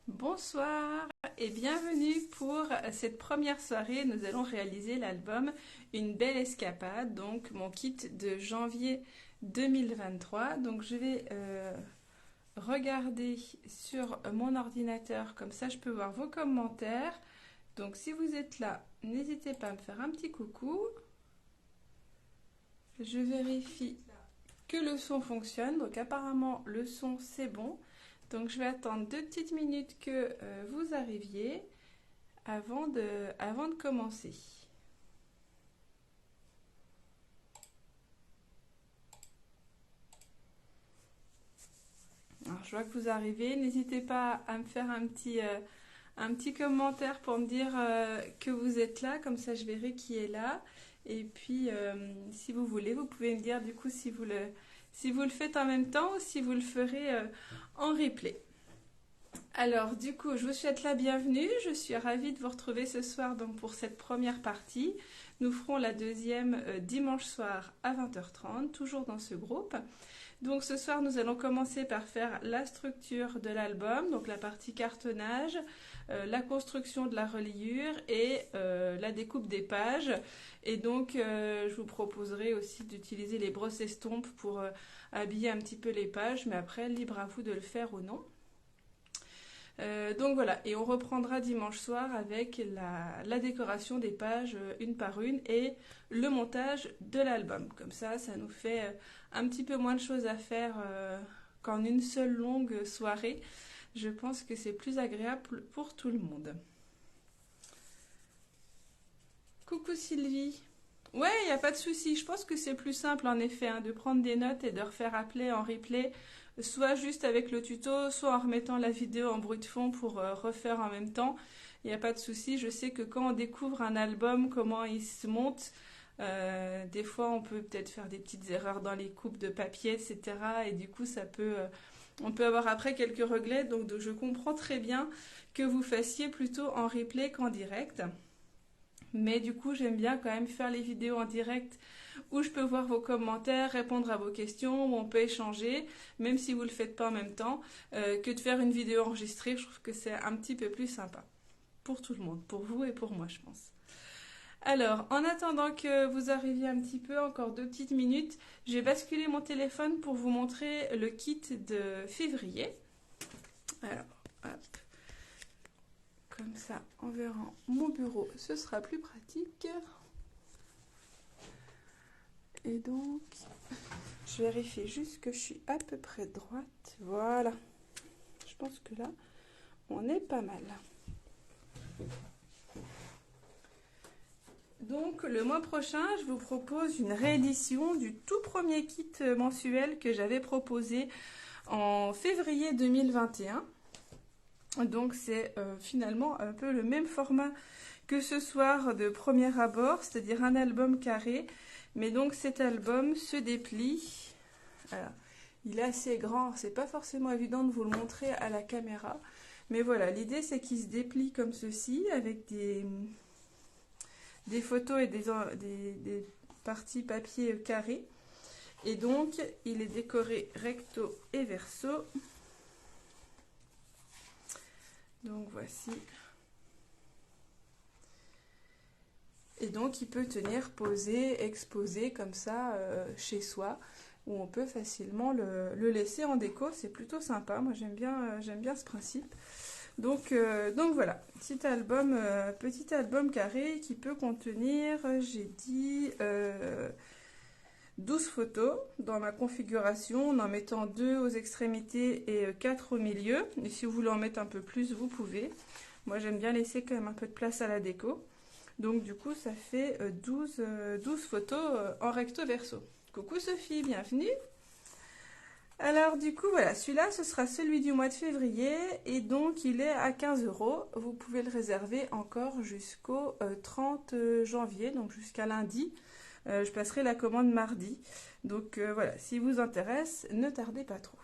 Bonsoir et bienvenue pour cette première soirée. Nous allons réaliser l'album Une belle escapade, donc mon kit de janvier 2023. Donc je vais regarder sur mon ordinateur, comme ça je peux voir vos commentaires. Donc si vous êtes là, n'hésitez pas à me faire un petit coucou. Je vérifie que le son fonctionne, donc apparemment le son c'est bon. Donc je vais attendre 2 petites minutes que vous arriviez avant de commencer. Alors je vois que vous arrivez, n'hésitez pas à me faire un petit commentaire pour me dire que vous êtes là, comme ça je verrai qui est là. Et puis si vous voulez, vous pouvez me dire du coup si vous le faites en même temps ou si vous le ferez en replay. Alors, du coup, je vous souhaite la bienvenue. Je suis ravie de vous retrouver ce soir donc, pour cette première partie. Nous ferons la deuxième dimanche soir à 20h30, toujours dans ce groupe. Donc, ce soir, nous allons commencer par faire la structure de l'album, donc la partie cartonnage, la construction de la reliure et la découpe des pages. Et donc, je vous proposerai aussi d'utiliser les brosses estompes pour habiller un petit peu les pages, mais après, libre à vous de le faire ou non. Donc voilà, et on reprendra dimanche soir avec la décoration des pages une par une et le montage de l'album. Comme ça nous fait un petit peu moins de choses à faire qu'en une seule longue soirée. Je pense que c'est plus agréable pour tout le monde. Coucou Sylvie. Ouais, il n'y a pas de souci. Je pense que c'est plus simple en effet de prendre des notes et de refaire appeler en replay, soit juste avec le tuto, soit en remettant la vidéo en bruit de fond pour refaire en même temps. Il n'y a pas de souci. Je sais que quand on découvre un album, comment il se monte, des fois on peut peut-être faire des petites erreurs dans les coupes de papier, etc. Et du coup, on peut avoir après quelques regrets. Donc je comprends très bien que vous fassiez plutôt en replay qu'en direct. Mais du coup, j'aime bien quand même faire les vidéos en direct où je peux voir vos commentaires, répondre à vos questions, où on peut échanger, même si vous ne le faites pas en même temps, que de faire une vidéo enregistrée. Je trouve que c'est un petit peu plus sympa. Pour tout le monde, pour vous et pour moi, je pense. Alors, en attendant que vous arriviez un petit peu, encore 2 petites minutes, j'ai basculé mon téléphone pour vous montrer le kit de février. Alors, hop. Comme ça, en verra mon bureau, ce sera plus pratique. Et donc, je vérifie juste que je suis à peu près droite. Voilà. Je pense que là, on est pas mal. Donc, le mois prochain, je vous propose une réédition du tout premier kit mensuel que j'avais proposé en février 2021. Donc c'est finalement un peu le même format que ce soir de premier abord, c'est-à-dire un album carré. Mais donc cet album se déplie. Alors, il est assez grand, c'est pas forcément évident de vous le montrer à la caméra. Mais voilà, l'idée c'est qu'il se déplie comme ceci, avec des photos et des parties papier carrées. Et donc il est décoré recto et verso. Donc voici. Et donc il peut tenir posé, exposé comme ça chez soi, où on peut facilement le laisser en déco. C'est plutôt sympa, moi j'aime bien ce principe. Donc voilà, petit album carré qui peut contenir, j'ai dit, 12 photos dans ma configuration, en mettant 2 aux extrémités et 4 au milieu. Et si vous voulez en mettre un peu plus, vous pouvez. Moi j'aime bien laisser quand même un peu de place à la déco. Donc du coup ça fait 12 photos en recto verso. Coucou Sophie, bienvenue. Alors du coup voilà, celui-là ce sera celui du mois de février et donc il est à 15 €. Vous pouvez le réserver encore jusqu'au 30 janvier, donc jusqu'à lundi. Je passerai la commande mardi. Donc voilà, si vous intéresse, ne tardez pas trop.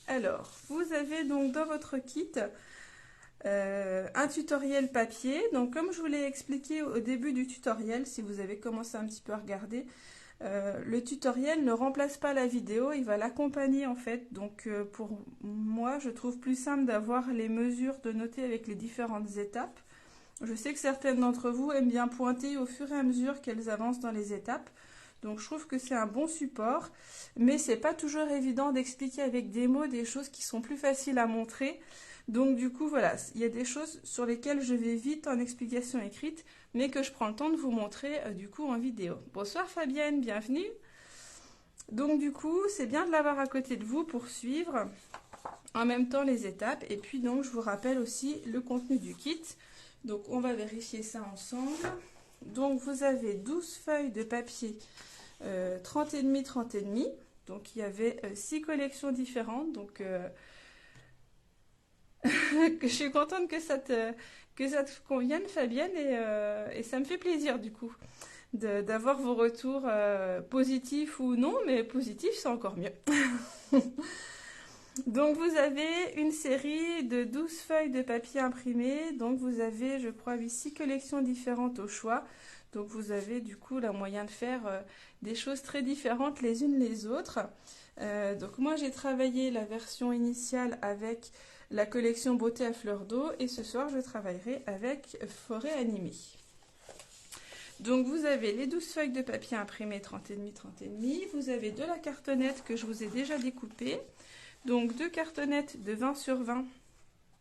Alors, vous avez donc dans votre kit un tutoriel papier. Donc comme je vous l'ai expliqué au début du tutoriel, si vous avez commencé un petit peu à regarder, Le tutoriel ne remplace pas la vidéo, il va l'accompagner en fait. Donc pour moi, je trouve plus simple d'avoir les mesures de noter avec les différentes étapes. Je sais que certaines d'entre vous aiment bien pointer au fur et à mesure qu'elles avancent dans les étapes. Donc je trouve que c'est un bon support, mais c'est pas toujours évident d'expliquer avec des mots des choses qui sont plus faciles à montrer. Donc du coup voilà, il y a des choses sur lesquelles je vais vite en explication écrite, mais que je prends le temps de vous montrer du coup en vidéo. Bonsoir Fabienne, bienvenue. Donc du coup, c'est bien de l'avoir à côté de vous pour suivre en même temps les étapes. Et puis donc je vous rappelle aussi le contenu du kit. Donc on va vérifier ça ensemble. Donc vous avez 12 feuilles de papier 30,5 30,5. Donc il y avait 6 collections différentes. Donc je suis contente que ça te convienne Fabienne et ça me fait plaisir du coup d'avoir vos retours positifs ou non, mais positifs c'est encore mieux. Donc vous avez une série de 12 feuilles de papier imprimées, donc vous avez je crois 6 collections différentes au choix, donc vous avez du coup la moyen de faire des choses très différentes les unes les autres. Donc moi j'ai travaillé la version initiale avec la collection Beauté à fleur d'eau et ce soir je travaillerai avec Forêt animée. Donc vous avez les 12 feuilles de papier imprimées 30,5 30,5, vous avez de la cartonnette que je vous ai déjà découpée. Donc 2 cartonnettes de 20 sur 20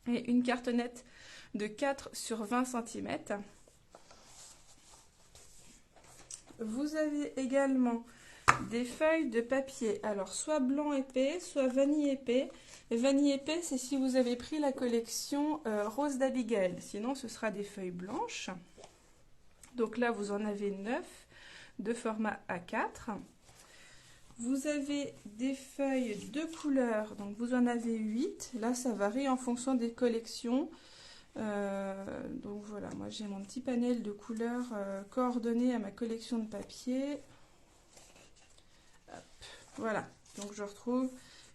et une cartonnette de 4 sur 20 cm. Vous avez également des feuilles de papier, alors soit blanc épais, soit vanille épais. Vanille épais, c'est si vous avez pris la collection Rose d'Abigail, sinon ce sera des feuilles blanches. Donc là, vous en avez 9 de format A4. Vous avez des feuilles de couleurs, donc vous en avez 8. Là, ça varie en fonction des collections. Donc voilà, moi j'ai mon petit panel de couleurs coordonnées à ma collection de papier. Hop, voilà, donc je retrouve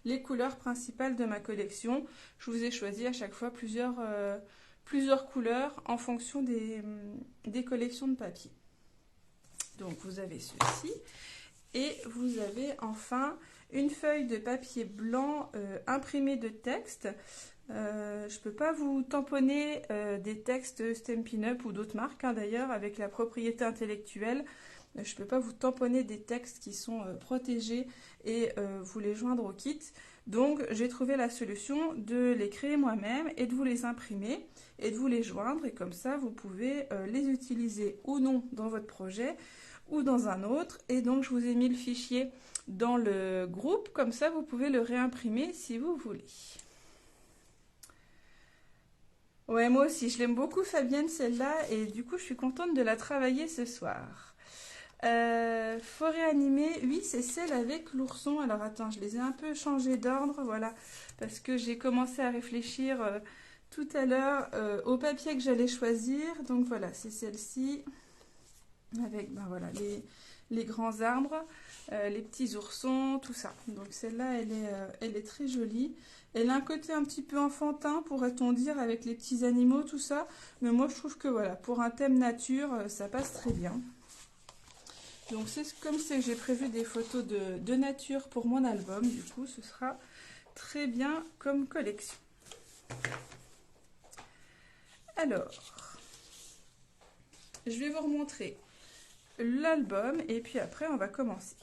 les couleurs principales de ma collection. Je vous ai choisi à chaque fois plusieurs couleurs en fonction des collections de papier. Donc vous avez ceci. Et vous avez enfin une feuille de papier blanc imprimé de texte. Je ne peux pas vous tamponner des textes Stampin' Up ou d'autres marques d'ailleurs avec la propriété intellectuelle. Je ne peux pas vous tamponner des textes qui sont protégés et vous les joindre au kit. Donc j'ai trouvé la solution de les créer moi-même et de vous les imprimer et de vous les joindre. Et comme ça vous pouvez les utiliser ou non dans votre projet ou dans un autre, et donc je vous ai mis le fichier dans le groupe, comme ça vous pouvez le réimprimer si vous voulez. Ouais, moi aussi, je l'aime beaucoup Fabienne celle-là, et du coup je suis contente de la travailler ce soir. Forêt animée, oui c'est celle avec l'ourson. Alors attends, je les ai un peu changées d'ordre, voilà, parce que j'ai commencé à réfléchir tout à l'heure au papier que j'allais choisir, donc voilà, c'est celle-ci. Avec ben voilà, les grands arbres, les petits oursons, tout ça. Donc celle-là, elle est très jolie. Elle a un côté un petit peu enfantin, pourrait-on dire, avec les petits animaux, tout ça. Mais moi, je trouve que voilà, pour un thème nature, ça passe très bien. Donc c'est comme c'est que j'ai prévu des photos de nature pour mon album. Du coup, ce sera très bien comme collection. Alors, je vais vous remontrer l'album et puis après on va commencer.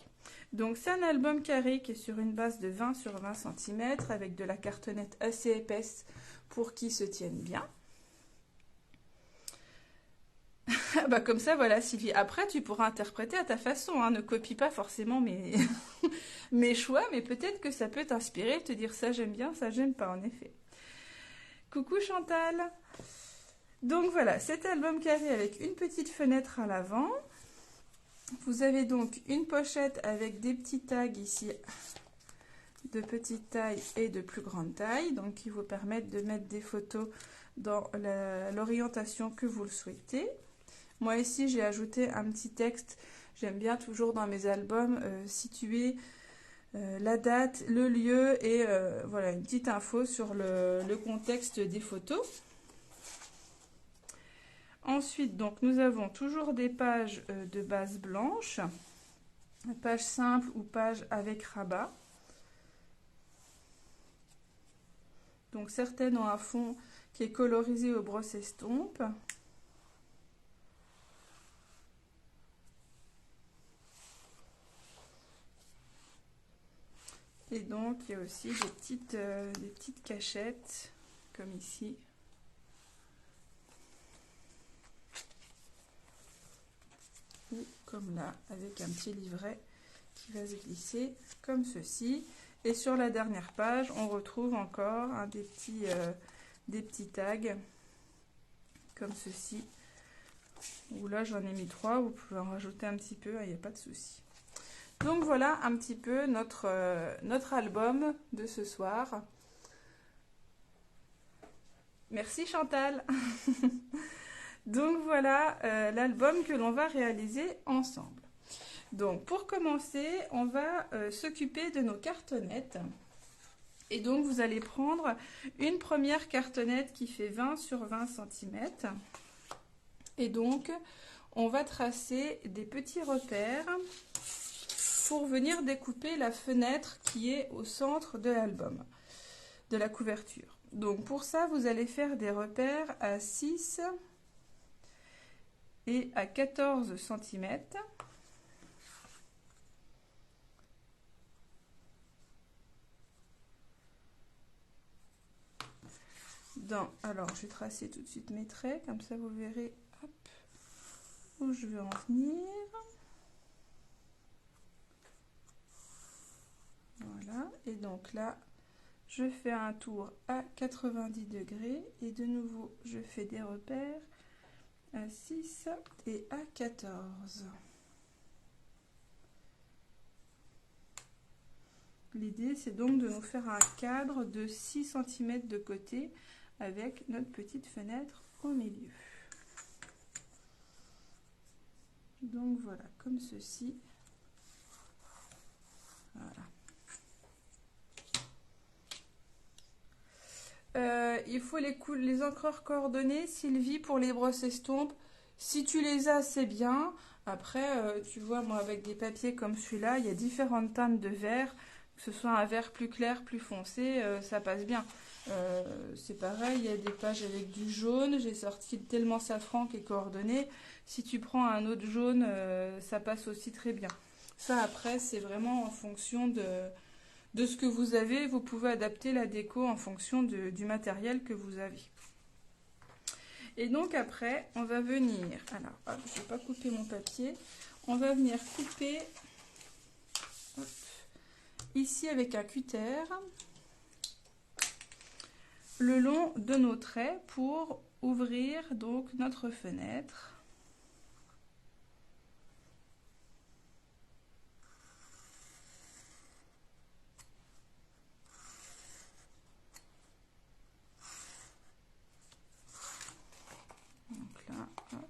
Donc c'est un album carré qui est sur une base de 20 sur 20 cm avec de la cartonnette assez épaisse pour qu'il se tienne bien. Bah comme ça voilà Sylvie, après tu pourras interpréter à ta façon, hein. Ne copie pas forcément mes choix, mais peut-être que ça peut t'inspirer, te dire ça j'aime bien, ça j'aime pas en effet. Coucou Chantal. Donc voilà, cet album carré avec une petite fenêtre à l'avant. Vous avez donc une pochette avec des petits tags ici de petite taille et de plus grande taille, donc qui vous permettent de mettre des photos dans l'orientation que vous le souhaitez. Moi ici j'ai ajouté un petit texte, j'aime bien toujours dans mes albums situer la date, le lieu et voilà une petite info sur le contexte des photos. Ensuite, donc, nous avons toujours des pages de base blanche page simple ou page avec rabat. Donc certaines ont un fond qui est colorisé au brosse-estompe. Et donc il y a aussi des petites cachettes, comme ici. Ou comme là, avec un petit livret qui va se glisser comme ceci. Et sur la dernière page, on retrouve encore des petits tags comme ceci. Où là, j'en ai mis 3. Vous pouvez en rajouter un petit peu, il n'y a pas de souci. Donc voilà un petit peu notre album de ce soir. Merci Chantal. Donc voilà l'album que l'on va réaliser ensemble. Donc pour commencer, on va s'occuper de nos cartonnettes. Et donc vous allez prendre une première cartonnette qui fait 20 sur 20 cm. Et donc on va tracer des petits repères pour venir découper la fenêtre qui est au centre de l'album, de la couverture. Donc pour ça, vous allez faire des repères à 6 et à 14 cm. Alors, je vais tracer tout de suite mes traits, comme ça vous verrez hop, où je veux en venir. Voilà, et donc là, je fais un tour à 90 degrés et de nouveau, je fais des repères à 6 et à 14. L'idée, c'est donc de nous faire un cadre de 6 cm de côté avec notre petite fenêtre au milieu. Donc voilà, comme ceci. Voilà. Il faut les encreurs coordonnées, Sylvie, pour les brosses estompes. Si tu les as, c'est bien. Après, tu vois, moi, avec des papiers comme celui-là, il y a différentes teintes de vert. Que ce soit un vert plus clair, plus foncé, ça passe bien. C'est pareil, il y a des pages avec du jaune. J'ai sorti le tellement safran qui est coordonné. Si tu prends un autre jaune, ça passe aussi très bien. Ça, après, c'est vraiment en fonction de ce que vous avez. Vous pouvez adapter la déco en fonction du matériel que vous avez. Et donc après, on va venir... Alors, hop, je ne vais pas couper mon papier. On va venir couper... Hop, ici avec un cutter le long de nos traits pour ouvrir donc notre fenêtre. Donc là, hop,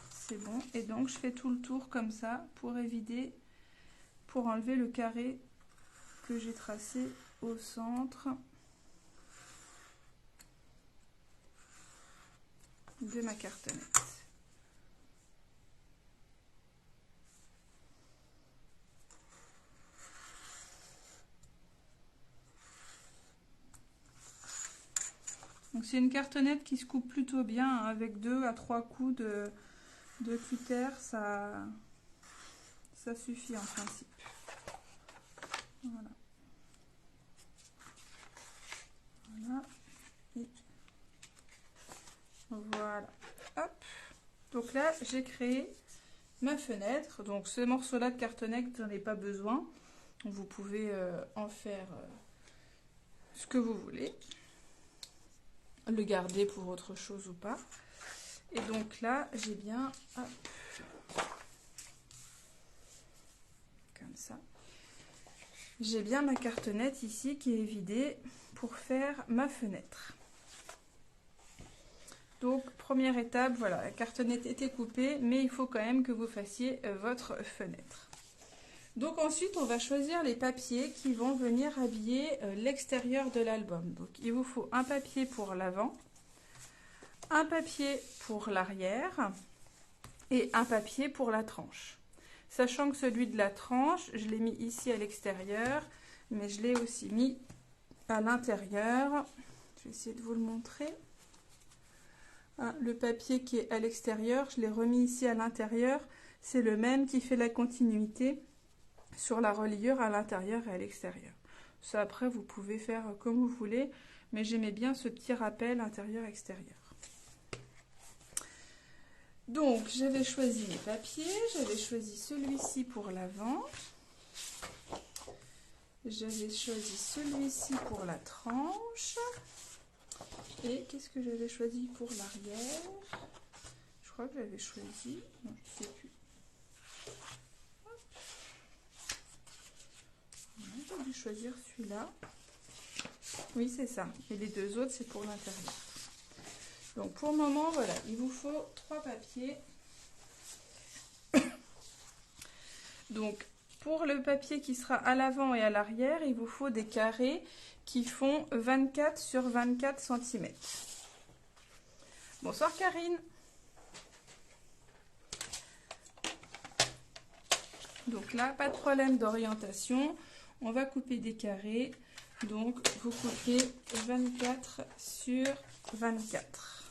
c'est bon. Et donc je fais tout le tour comme ça pour éviter, pour enlever le carré que j'ai tracé au centre de ma cartonnette. Donc c'est une cartonnette qui se coupe plutôt bien, hein, avec 2 à 3 coups de cutter, ça suffit en principe. Voilà. Voilà. Et voilà. Hop. Donc là, j'ai créé ma fenêtre. Donc ce morceau-là de cartonnette, vous n'en avez pas besoin. Vous pouvez en faire ce que vous voulez. Le garder pour autre chose ou pas. Et donc là, j'ai bien... Hop, comme ça. J'ai bien ma cartonnette ici qui est vidée pour faire ma fenêtre. Donc, première étape, voilà, la cartonnette était coupée, mais il faut quand même que vous fassiez votre fenêtre. Donc ensuite, on va choisir les papiers qui vont venir habiller l'extérieur de l'album. Donc, il vous faut un papier pour l'avant, un papier pour l'arrière et un papier pour la tranche. Sachant que celui de la tranche, je l'ai mis ici à l'extérieur, mais je l'ai aussi mis à l'intérieur. Je vais essayer de vous le montrer. Hein, le papier qui est à l'extérieur, je l'ai remis ici à l'intérieur. C'est le même qui fait la continuité sur la reliure à l'intérieur et à l'extérieur. Ça, après, vous pouvez faire comme vous voulez, mais j'aimais bien ce petit rappel intérieur-extérieur. Donc, j'avais choisi mes papiers, j'avais choisi celui-ci pour l'avant, j'avais choisi celui-ci pour la tranche, et qu'est-ce que j'avais choisi pour l'arrière? Je crois que j'avais choisi, non, je ne sais plus. J'ai dû choisir celui-là. Oui, c'est ça, et les deux autres, c'est pour l'intérieur. Donc pour le moment, voilà, il vous faut 3 papiers. Donc pour le papier qui sera à l'avant et à l'arrière, il vous faut des carrés qui font 24 sur 24 cm. Bonsoir Karine. Donc là, pas de problème d'orientation. On va couper des carrés. Donc vous coupez 24 sur 24.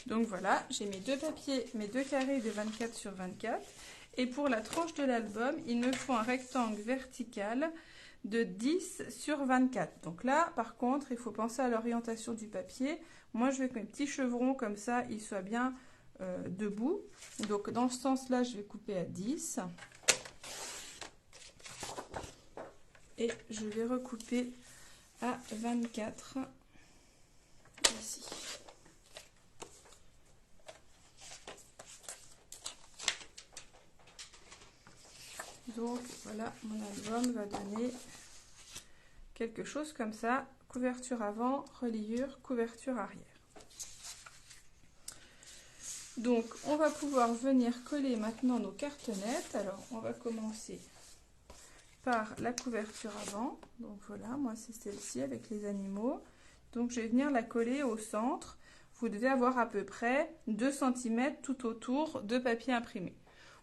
Donc voilà, j'ai mes deux papiers, mes deux carrés de 24 sur 24. Et pour la tranche de l'album, il me faut un rectangle vertical de 10 sur 24. Donc là, par contre, il faut penser à l'orientation du papier. Moi, je veux que mes petits chevrons, comme ça, ils soient bien debout. Donc dans ce sens-là, je vais couper à 10. Et je vais recouper à 24 ici. Donc voilà, mon album va donner quelque chose comme ça. Couverture avant, reliure, couverture arrière. Donc on va pouvoir venir coller maintenant nos cartonnettes. Alors on va commencer par la couverture avant. Donc voilà, moi c'est celle-ci avec les animaux. Donc je vais venir la coller au centre. Vous devez avoir à peu près 2 cm tout autour de papier imprimé.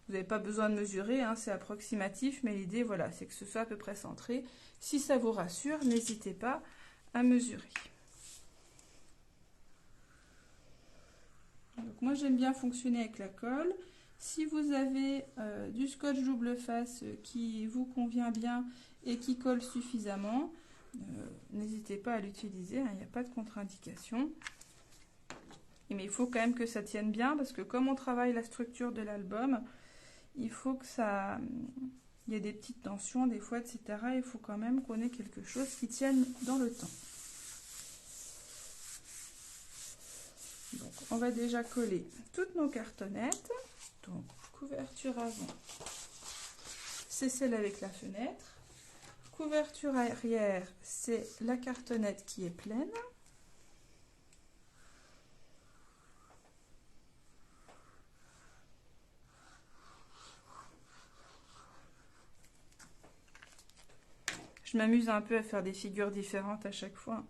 Vous n'avez pas besoin de mesurer, hein, c'est approximatif, mais l'idée, voilà, c'est que ce soit à peu près centré. Si ça vous rassure, n'hésitez pas à mesurer. Donc moi, j'aime bien fonctionner avec la colle. Si vous avez du scotch double face qui vous convient bien et qui colle suffisamment, n'hésitez pas à l'utiliser, hein, il n'y a pas de contre-indication. Mais il faut quand même que ça tienne bien, parce que comme on travaille la structure de l'album, il faut que ça, il y ait des petites tensions des fois, etc. Il faut quand même qu'on ait quelque chose qui tienne dans le temps. Donc, on va déjà coller toutes nos cartonnettes. Donc, couverture avant, c'est celle avec la fenêtre. Couverture arrière, c'est la cartonnette qui est pleine. Je m'amuse un peu à faire des figures différentes à chaque fois.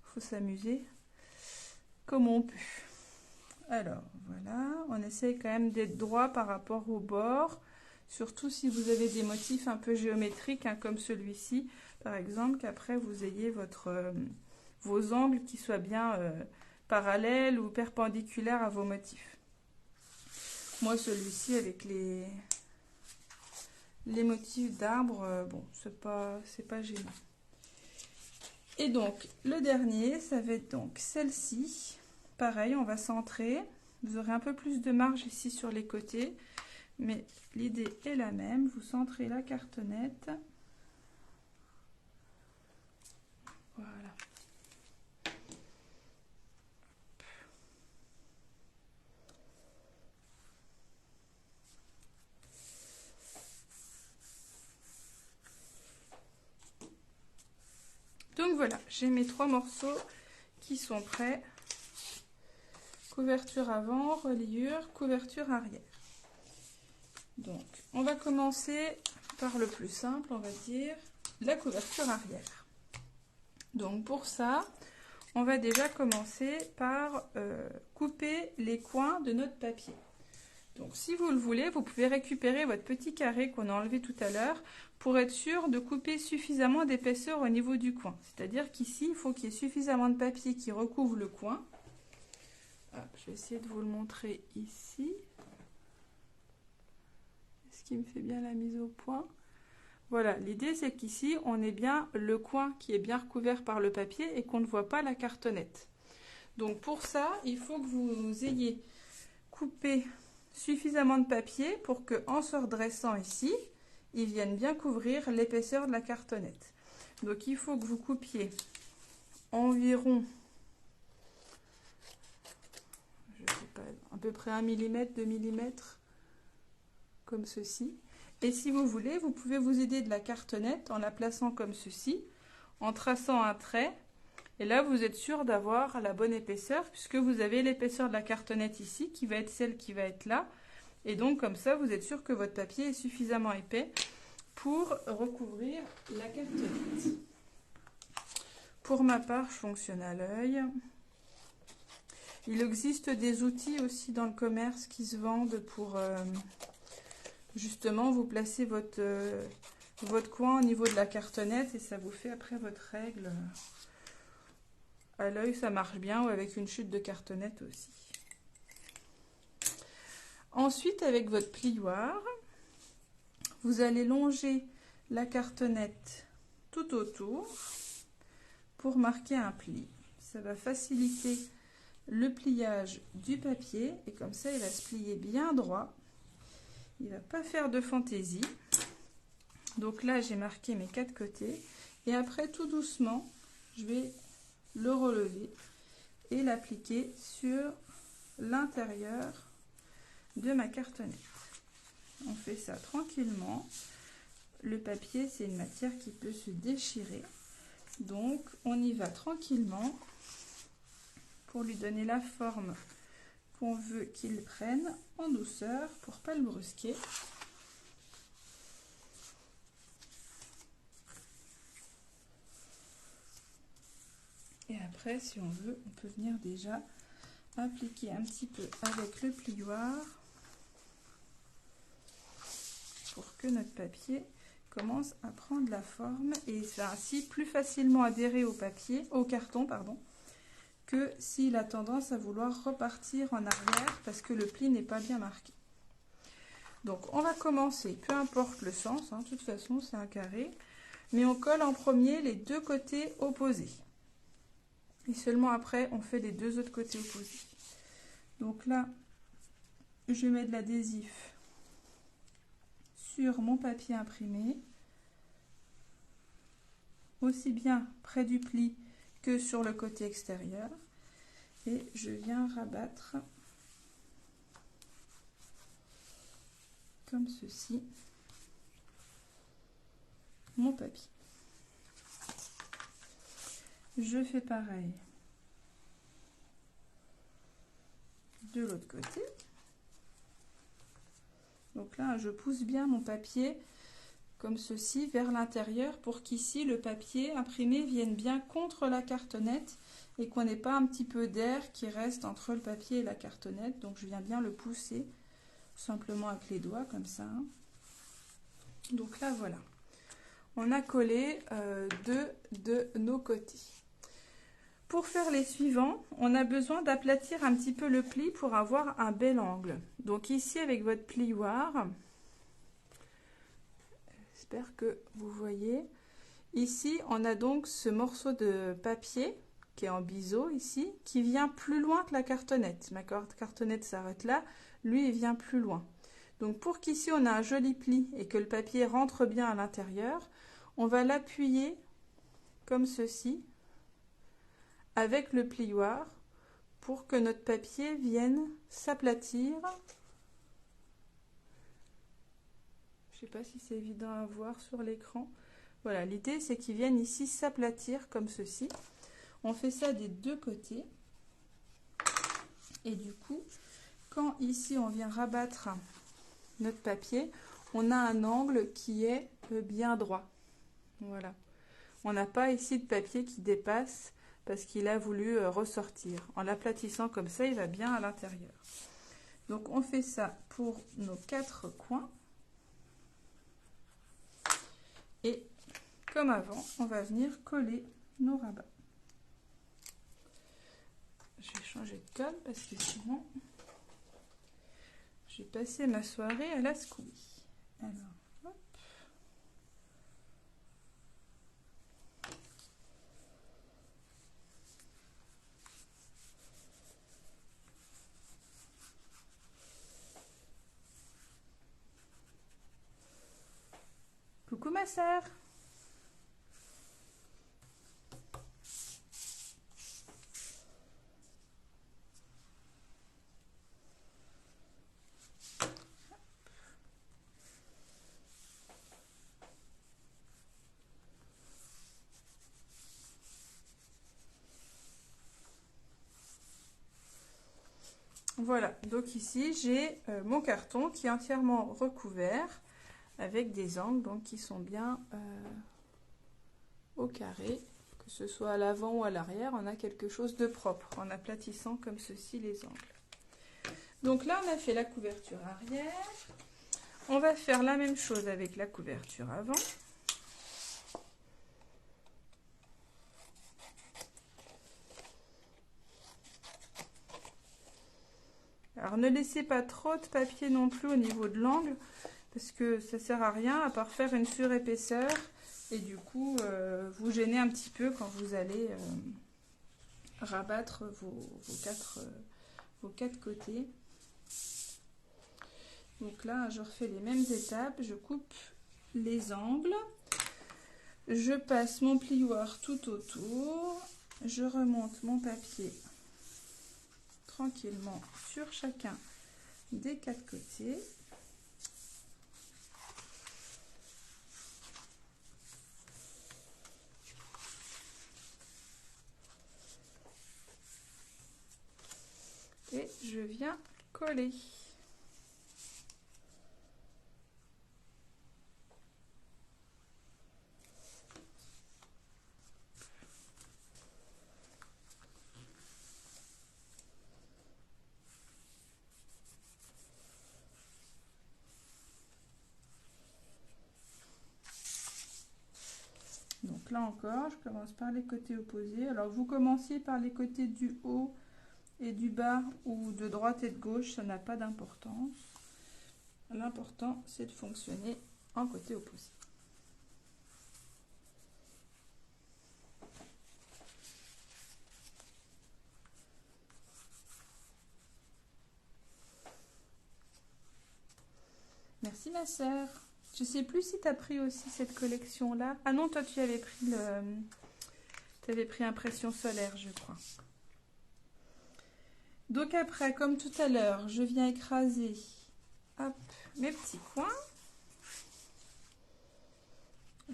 Il faut s'amuser comme on peut. Alors, voilà. On essaye quand même d'être droit par rapport au bord. Surtout si vous avez des motifs un peu géométriques, hein, comme celui-ci, par exemple, qu'après vous ayez vos angles qui soient bien parallèles ou perpendiculaires à vos motifs. Moi, celui-ci, avec les motifs d'arbres, bon, c'est pas gênant. Et donc, le dernier, ça va être donc celle-ci. Pareil, on va centrer. Vous aurez un peu plus de marge ici sur les côtés, mais l'idée est la même. Vous centrez la cartonnette. Voilà. Donc voilà, j'ai mes 3 morceaux qui sont prêts. couverture avant, reliure, couverture arrière. Donc, on va commencer par le plus simple, on va dire, la couverture arrière. Donc, pour ça, on va déjà commencer par couper les coins de notre papier. Donc, si vous le voulez, vous pouvez récupérer votre petit carré qu'on a enlevé tout à l'heure pour être sûr de couper suffisamment d'épaisseur au niveau du coin. C'est-à-dire qu'ici, il faut qu'il y ait suffisamment de papier qui recouvre le coin. Ah, je vais essayer de vous le montrer ici. Est-ce qu'il me fait bien la mise au point? Voilà, l'idée c'est qu'ici, on ait bien le coin qui est bien recouvert par le papier et qu'on ne voit pas la cartonnette. Donc pour ça, il faut que vous ayez coupé suffisamment de papier pour que, en se redressant ici, ils viennent bien couvrir l'épaisseur de la cartonnette. Donc il faut que vous coupiez environ, je sais pas, à peu près 1 mm, 2 mm, comme ceci. Et si vous voulez, vous pouvez vous aider de la cartonnette en la plaçant comme ceci, en traçant un trait. Et là, vous êtes sûr d'avoir la bonne épaisseur, puisque vous avez l'épaisseur de la cartonnette ici, qui va être celle qui va être là. Et donc, comme ça, vous êtes sûr que votre papier est suffisamment épais pour recouvrir la cartonnette. Pour ma part, je fonctionne à l'œil. Il existe des outils aussi dans le commerce qui se vendent pour... justement, vous placez votre coin au niveau de la cartonnette et ça vous fait après votre règle. À l'œil, ça marche bien, ou avec une chute de cartonnette aussi. Ensuite, avec votre plioir, vous allez longer la cartonnette tout autour pour marquer un pli. Ça va faciliter le pliage du papier et comme ça, il va se plier bien droit. Il ne va pas faire de fantaisie. Donc là, j'ai marqué mes 4 côtés. Et après, tout doucement, je vais le relever et l'appliquer sur l'intérieur de ma cartonnette. On fait ça tranquillement. Le papier, c'est une matière qui peut se déchirer. Donc, on y va tranquillement pour lui donner la forme qu'on veut qu'il prenne en douceur pour pas le brusquer. Et après, si on veut, on peut venir déjà appliquer un petit peu avec le plioir pour que notre papier commence à prendre la forme et ça ainsi plus facilement adhérer au papier, au carton, pardon, que s'il a tendance à vouloir repartir en arrière parce que le pli n'est pas bien marqué. Donc on va commencer, peu importe le sens, hein, de toute façon c'est un carré, mais on colle en premier les 2 côtés opposés. Et seulement après on fait les 2 autres côtés opposés. Donc là, je mets de l'adhésif sur mon papier imprimé, aussi bien près du pli que sur le côté extérieur. Et je viens rabattre comme ceci mon papier. Je fais pareil de l'autre côté. Donc là, je pousse bien mon papier comme ceci vers l'intérieur pour qu'ici le papier imprimé vienne bien contre la cartonnette et qu'on n'ait pas un petit peu d'air qui reste entre le papier et la cartonnette. Donc je viens bien le pousser simplement avec les doigts comme ça. Donc là voilà, on a collé 2 de nos côtés. Pour faire les suivants, on a besoin d'aplatir un petit peu le pli pour avoir un bel angle. Donc ici avec votre plioir, j'espère que vous voyez, ici on a donc ce morceau de papier qui est en biseau ici, qui vient plus loin que la cartonnette. Ma cartonnette s'arrête là, lui il vient plus loin. Donc pour qu'ici on a un joli pli et que le papier rentre bien à l'intérieur, on va l'appuyer comme ceci avec le plioir pour que notre papier vienne s'aplatir. Je ne sais pas si c'est évident à voir sur l'écran. Voilà, l'idée c'est qu'il vienne ici s'aplatir comme ceci. On fait ça des 2 côtés. Et du coup, quand ici on vient rabattre notre papier, on a un angle qui est bien droit. Voilà. On n'a pas ici de papier qui dépasse parce qu'il a voulu ressortir. En l'aplatissant comme ça, il va bien à l'intérieur. Donc on fait ça pour nos 4 coins. Et comme avant, on va venir coller nos rabats. Je vais changer de colle parce que sinon, je vais passer ma soirée à la Scooby. Alors, hop. Coucou ma sœur. Voilà, donc ici j'ai mon carton qui est entièrement recouvert avec des angles donc, qui sont bien au carré, que ce soit à l'avant ou à l'arrière, on a quelque chose de propre en aplatissant comme ceci les angles. Donc là on a fait la couverture arrière, on va faire la même chose avec la couverture avant. Alors ne laissez pas trop de papier non plus au niveau de l'angle parce que ça sert à rien à part faire une surépaisseur et du coup vous gênez un petit peu quand vous allez rabattre vos quatre côtés. Donc là je refais les mêmes étapes, je coupe les angles, je passe mon plioir tout autour, je remonte mon papier tranquillement sur chacun des 4 côtés. Et je viens coller. Donc là encore, je commence par les côtés opposés. Alors vous commenciez par les côtés du haut et du bas ou de droite et de gauche, ça n'a pas d'importance. L'important, c'est de fonctionner en côté opposé. Merci ma sœur. Je sais plus si tu as pris aussi cette collection-là. Ah non, toi tu avais pris impression solaire, je crois. Donc après, comme tout à l'heure, je viens écraser hop, mes petits coins.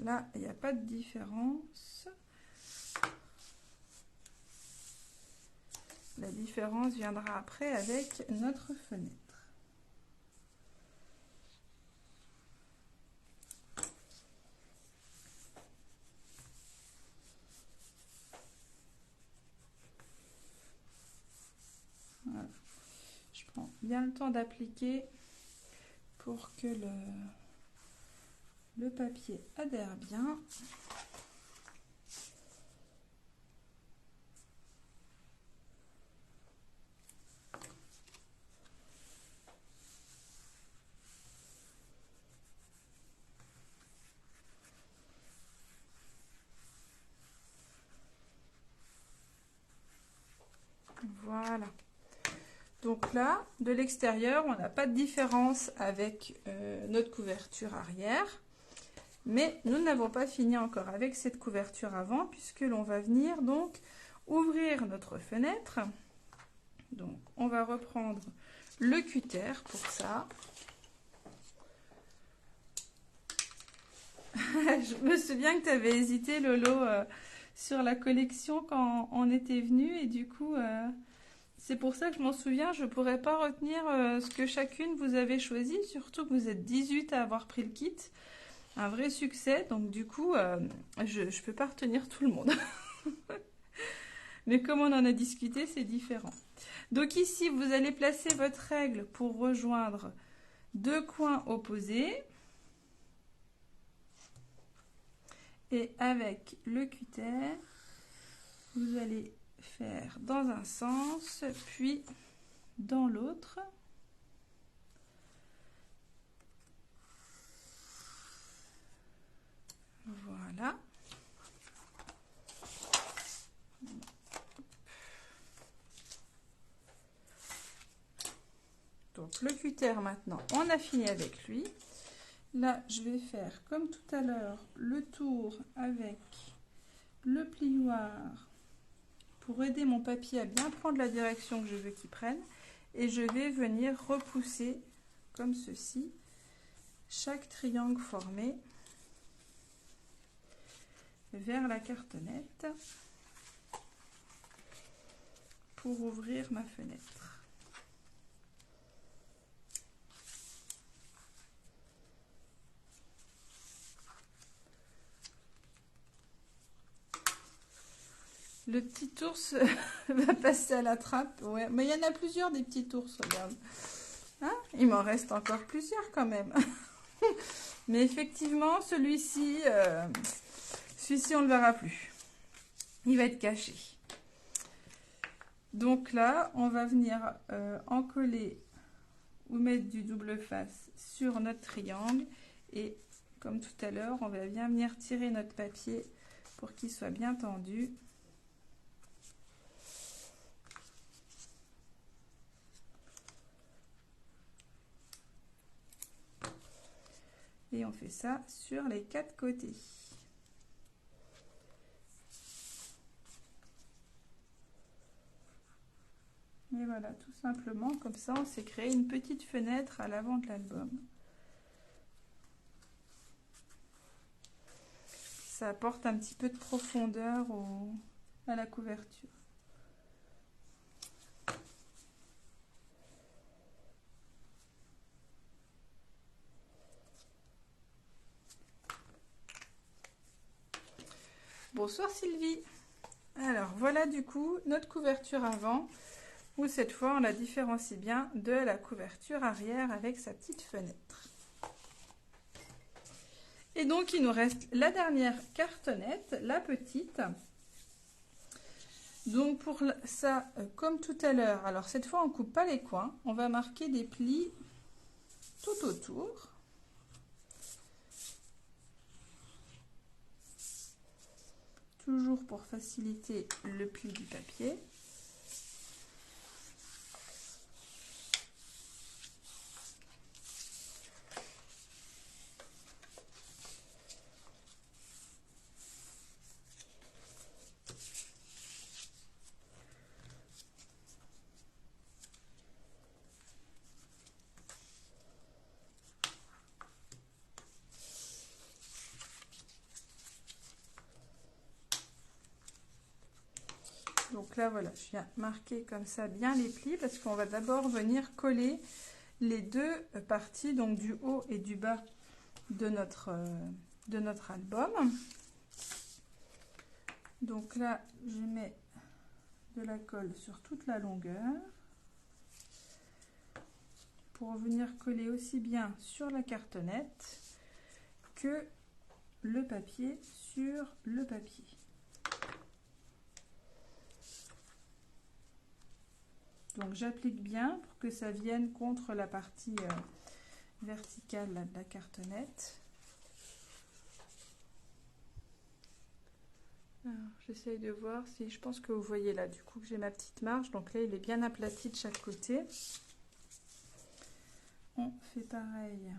Là, il n'y a pas de différence. La différence viendra après avec notre fenêtre. Voilà. Je prends bien le temps d'appliquer pour que le papier adhère bien. Voilà. Donc là, de l'extérieur, on n'a pas de différence avec notre couverture arrière. Mais nous n'avons pas fini encore avec cette couverture avant, puisque l'on va venir donc ouvrir notre fenêtre. Donc on va reprendre le cutter pour ça. Je me souviens que tu avais hésité, Lolo, sur la collection quand on était venu, et du coup... C'est pour ça que je m'en souviens, je pourrais pas retenir ce que chacune vous avez choisi, surtout que vous êtes 18 à avoir pris le kit. Un vrai succès, donc du coup, je peux pas retenir tout le monde. Mais comme on en a discuté, c'est différent. Donc ici, vous allez placer votre règle pour rejoindre deux coins opposés. Et avec le cutter, vous allez faire dans un sens, puis dans l'autre. Voilà. Donc le cutter maintenant, on a fini avec lui. Là, je vais faire comme tout à l'heure le tour avec le plioir pour aider mon papier à bien prendre la direction que je veux qu'il prenne. Et je vais venir repousser comme ceci chaque triangle formé vers la cartonnette pour ouvrir ma fenêtre. Le petit ours va passer à la trappe. Ouais, mais il y en a plusieurs des petits ours, regarde. Hein? Il m'en reste encore plusieurs quand même. Mais effectivement, celui-ci, on ne le verra plus. Il va être caché. Donc là, on va venir encoller ou mettre du double face sur notre triangle. Et comme tout à l'heure, on va bien venir tirer notre papier pour qu'il soit bien tendu. Et on fait ça sur les quatre côtés. Et voilà, tout simplement, comme ça, on s'est créé une petite fenêtre à l'avant de l'album. Ça apporte un petit peu de profondeur à la couverture. Bonsoir Sylvie. Alors voilà du coup notre couverture avant, où cette fois on la différencie bien de la couverture arrière avec sa petite fenêtre. Et donc il nous reste la dernière cartonnette, la petite. Donc pour ça, comme tout à l'heure, alors cette fois on ne coupe pas les coins, on va marquer des plis tout autour. Toujours pour faciliter le pli du papier. Donc là, voilà, je viens marquer comme ça bien les plis parce qu'on va d'abord venir coller les deux parties, donc du haut et du bas de notre album. Donc là, je mets de la colle sur toute la longueur pour venir coller aussi bien sur la cartonnette que le papier sur le papier. Donc j'applique bien pour que ça vienne contre la partie verticale de la cartonnette. J'essaye de voir si, je pense que vous voyez là du coup que j'ai ma petite marge, donc là il est bien aplati de chaque côté. On fait pareil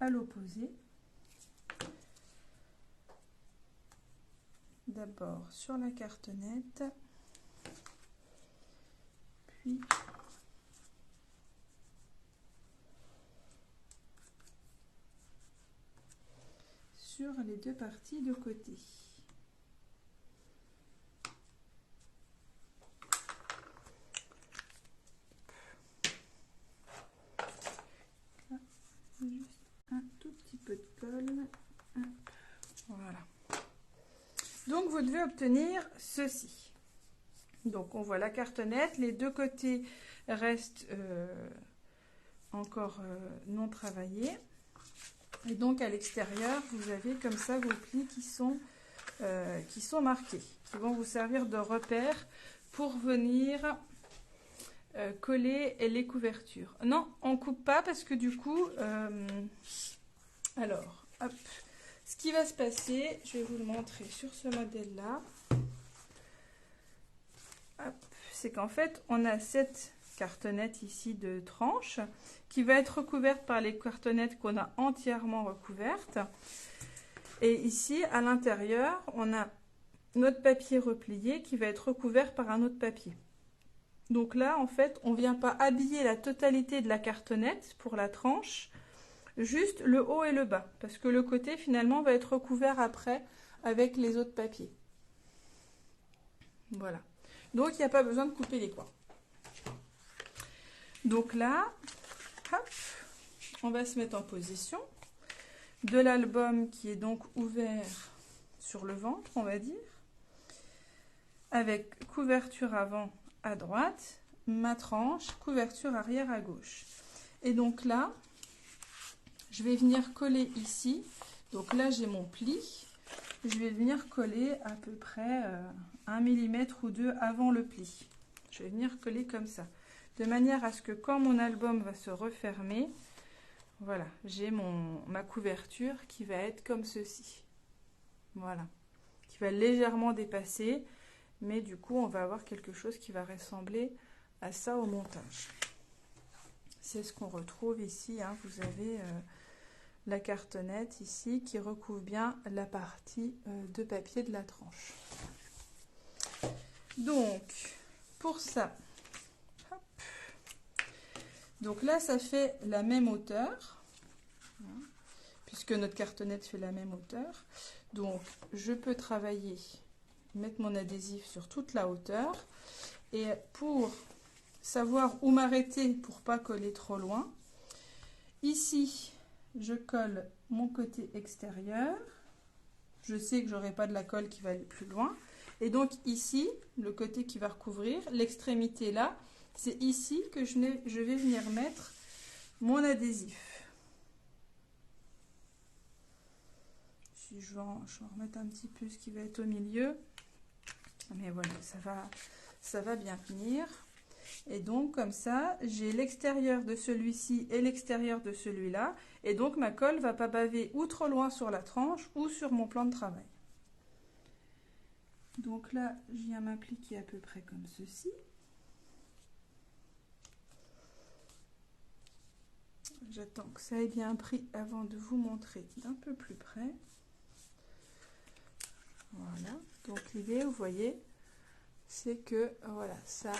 à l'opposé. D'abord sur la cartonnette, puis sur les deux parties de côté. vous devez obtenir ceci. Donc on voit la cartonnette, les deux côtés restent encore non travaillés. Et donc à l'extérieur, vous avez comme ça vos plis qui sont marqués, qui vont vous servir de repère pour venir coller les couvertures. Non, on ne coupe pas parce que du coup, alors, hop, ce qui va se passer, je vais vous le montrer sur ce modèle-là, c'est qu'en fait, on a cette cartonnette ici de tranche qui va être recouverte par les cartonnettes qu'on a entièrement recouvertes. Et ici, à l'intérieur, on a notre papier replié qui va être recouvert par un autre papier. Donc là, en fait, on ne vient pas habiller la totalité de la cartonnette pour la tranche, juste le haut et le bas, parce que le côté, finalement, va être recouvert après avec les autres papiers. Voilà. Donc, il n'y a pas besoin de couper les coins. Donc là, hop, on va se mettre en position de l'album qui est donc ouvert sur le ventre, on va dire, avec couverture avant à droite, ma tranche, couverture arrière à gauche. Et donc là, je vais venir coller ici. Donc là, j'ai mon pli. Je vais venir coller à peu près 1 mm ou 2 avant le pli. Je vais venir coller comme ça. De manière à ce que quand mon album va se refermer, voilà, j'ai ma couverture qui va être comme ceci. Voilà. Qui va légèrement dépasser. Mais du coup, on va avoir quelque chose qui va ressembler à ça au montage. C'est ce qu'on retrouve ici. Hein. Vous avez la cartonnette ici qui recouvre bien la partie de papier de la tranche. Donc, pour ça, hop. Donc là, ça fait la même hauteur, hein, puisque notre cartonnette fait la même hauteur. Donc, je peux travailler, mettre mon adhésif sur toute la hauteur. Et pour savoir où m'arrêter pour pas coller trop loin, ici, je colle mon côté extérieur. Je sais que j'aurai pas de la colle qui va aller plus loin. Et donc ici, le côté qui va recouvrir, l'extrémité là, c'est ici que je vais venir mettre mon adhésif. Si je vais en remettre un petit peu ce qui va être au milieu. Mais voilà, ça va bien venir. Et donc comme ça, j'ai l'extérieur de celui-ci et l'extérieur de celui-là. Et donc ma colle ne va pas baver ou trop loin sur la tranche ou sur mon plan de travail. Donc là, je viens m'appliquer à peu près comme ceci. J'attends que ça ait bien pris avant de vous montrer d'un peu plus près. Voilà. Donc l'idée, vous voyez, c'est que voilà, ça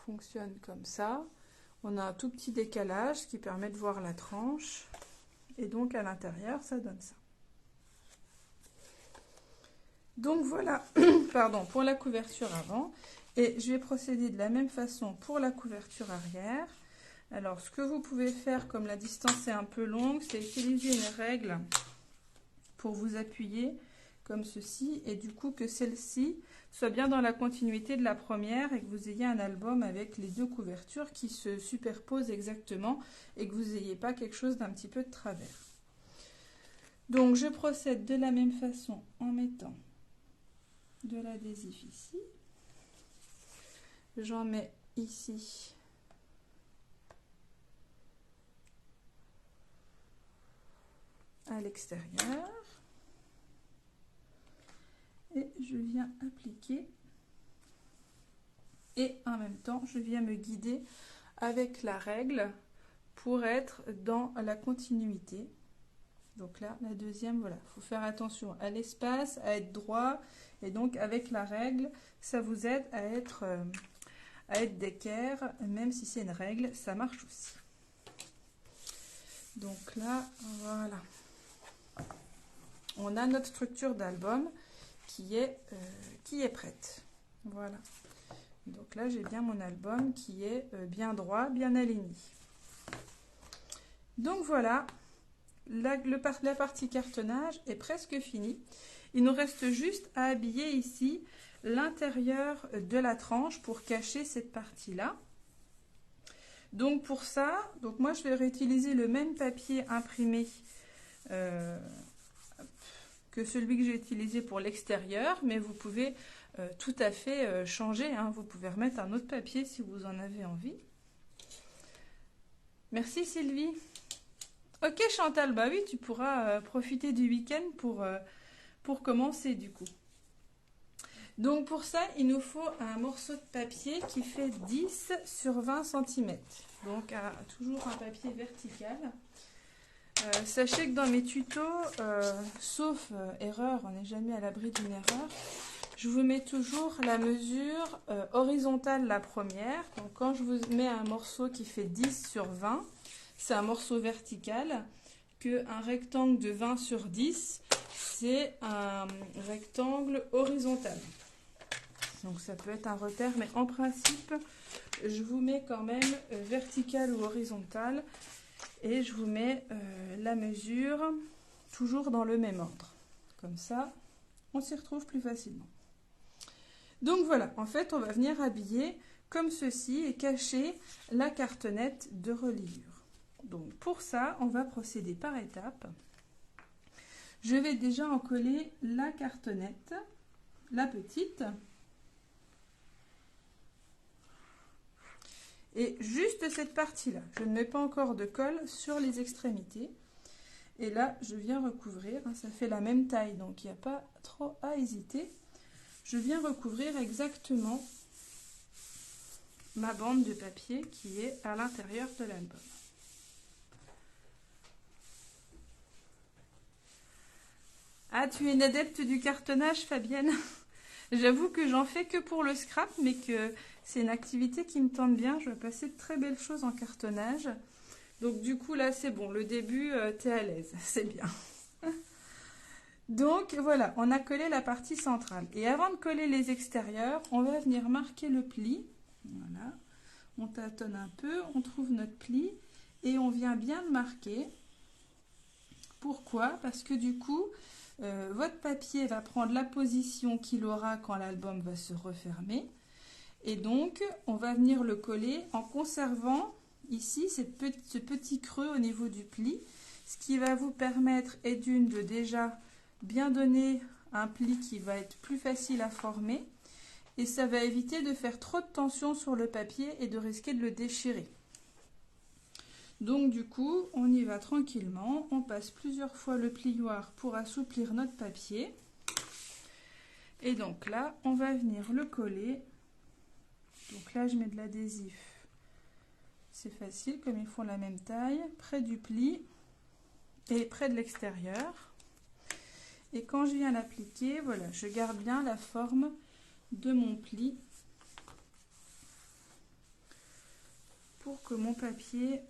fonctionne comme ça. On a un tout petit décalage qui permet de voir la tranche. Et donc à l'intérieur, ça donne ça. Donc voilà, pardon, pour la couverture avant. Et je vais procéder de la même façon pour la couverture arrière. Alors, ce que vous pouvez faire, comme la distance est un peu longue, c'est utiliser une règle pour vous appuyer comme ceci. Et du coup, que celle-ci soit bien dans la continuité de la première et que vous ayez un album avec les deux couvertures qui se superposent exactement et que vous n'ayez pas quelque chose d'un petit peu de travers. Donc, je procède de la même façon en mettant de l'adhésif ici. J'en mets ici. À l'extérieur. Et je viens appliquer. Et en même temps, je viens me guider avec la règle pour être dans la continuité. Donc là, la deuxième, voilà, il faut faire attention à l'espace, à être droit. Et donc, avec la règle, ça vous aide à être d'équerre. Même si c'est une règle, ça marche aussi. Donc là, voilà. On a notre structure d'album qui est prête. Voilà. Donc là, j'ai bien mon album qui est bien droit, bien aligné. Donc voilà. La partie cartonnage est presque finie. Il nous reste juste à habiller ici l'intérieur de la tranche pour cacher cette partie-là. Donc pour ça, moi je vais réutiliser le même papier imprimé que celui que j'ai utilisé pour l'extérieur, mais vous pouvez tout à fait changer, hein. Vous pouvez remettre un autre papier si vous en avez envie. Merci Sylvie. Ok Chantal, bah oui, tu pourras profiter du week-end pour commencer du coup. Donc pour ça, il nous faut un morceau de papier qui fait 10 sur 20 cm. Donc toujours un papier vertical. Sachez que dans mes tutos, sauf erreur, on n'est jamais à l'abri d'une erreur, je vous mets toujours la mesure horizontale la première. Donc quand je vous mets un morceau qui fait 10 sur 20, c'est un morceau vertical, qu'un rectangle de 20 sur 10, c'est un rectangle horizontal. Donc ça peut être un repère, mais en principe, je vous mets quand même vertical ou horizontal. Et je vous mets la mesure toujours dans le même ordre. Comme ça, on s'y retrouve plus facilement. Donc voilà, en fait, on va venir habiller comme ceci et cacher la cartonnette de reliure. Donc pour ça, on va procéder par étapes. Je vais déjà en coller la cartonnette, la petite. Et juste cette partie-là, je ne mets pas encore de colle sur les extrémités. Et là, je viens recouvrir, hein, ça fait la même taille, donc il n'y a pas trop à hésiter. Je viens recouvrir exactement ma bande de papier qui est à l'intérieur de l'album. Ah, tu es une adepte du cartonnage, Fabienne? J'avoue que j'en fais que pour le scrap, mais que c'est une activité qui me tente bien. Je vais passer de très belles choses en cartonnage. Donc du coup, là, c'est bon. Le début, tu es à l'aise. C'est bien. Donc voilà, on a collé la partie centrale. Et avant de coller les extérieurs, on va venir marquer le pli. Voilà. On tâtonne un peu, on trouve notre pli et on vient bien le marquer. Pourquoi? Parce que du coup, votre papier va prendre la position qu'il aura quand l'album va se refermer. Et donc, on va venir le coller en conservant ici ce petit creux au niveau du pli. Ce qui va vous permettre, et d'une, de déjà bien donner un pli qui va être plus facile à former. Et ça va éviter de faire trop de tension sur le papier et de risquer de le déchirer. Donc du coup, on y va tranquillement. On passe plusieurs fois le plioir pour assouplir notre papier. Et donc là, on va venir le coller. Donc là, je mets de l'adhésif. C'est facile, comme ils font la même taille, près du pli et près de l'extérieur. Et quand je viens l'appliquer, voilà, je garde bien la forme de mon pli pour que mon papier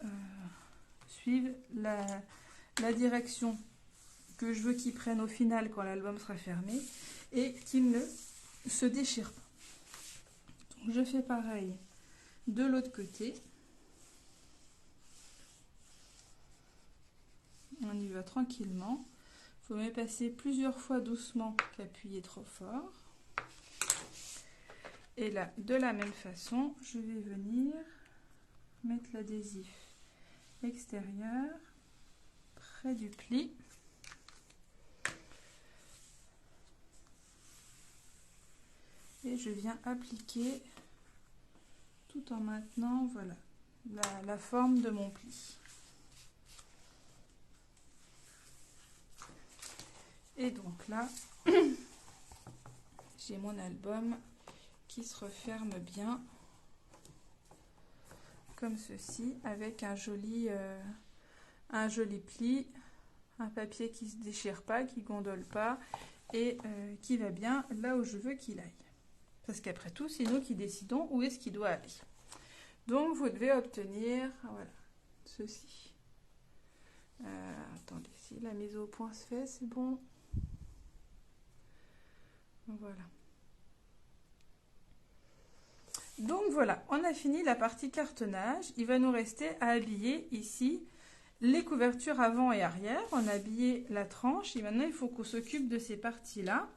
suive la direction que je veux qu'il prenne au final quand l'album sera fermé et qu'il ne se déchire pas. Donc, je fais pareil de l'autre côté. On y va tranquillement. Il faut même passer plusieurs fois doucement qu'appuyer trop fort. Et là, de la même façon, je vais venir mettre l'adhésif extérieur près du pli. Et je viens appliquer tout en maintenant, voilà, la forme de mon pli. Et donc là, j'ai mon album qui se referme bien comme ceci, avec un joli pli, un papier qui ne se déchire pas, qui ne gondole pas et qui va bien là où je veux qu'il aille. Parce qu'après tout, c'est nous qui décidons où est-ce qu'il doit aller. Donc vous devez obtenir, voilà, ceci. Attendez, si la mise au point se fait, c'est bon. Voilà. Donc voilà, on a fini la partie cartonnage. Il va nous rester à habiller ici les couvertures avant et arrière. On a habillé la tranche et maintenant il faut qu'on s'occupe de ces parties-là.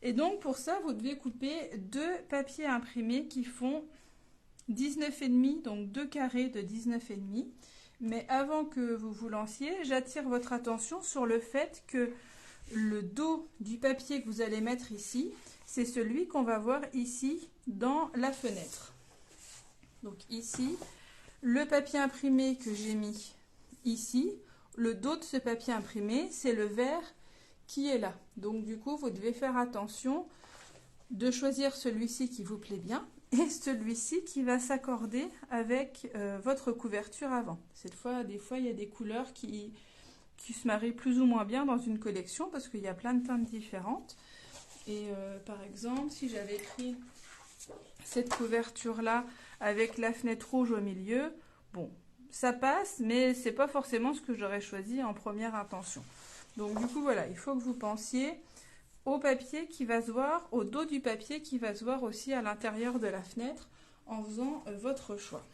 Et donc pour ça, vous devez couper 2 papiers imprimés qui font 19,5, donc 2 carrés de 19,5. Mais avant que vous vous lanciez, j'attire votre attention sur le fait que le dos du papier que vous allez mettre ici, c'est celui qu'on va voir ici dans la fenêtre. Donc ici, le papier imprimé que j'ai mis ici, le dos de ce papier imprimé, c'est le vert qui est là. Donc du coup, vous devez faire attention de choisir celui-ci qui vous plaît bien et celui-ci qui va s'accorder avec votre couverture avant. Des fois, il y a des couleurs qui se marient plus ou moins bien dans une collection parce qu'il y a plein de teintes différentes. Et par exemple, si j'avais pris cette couverture-là avec la fenêtre rouge au milieu, bon, ça passe, mais c'est pas forcément ce que j'aurais choisi en première intention. Donc du coup, voilà, il faut que vous pensiez au papier qui va se voir, au dos du papier qui va se voir aussi à l'intérieur de la fenêtre en faisant votre choix.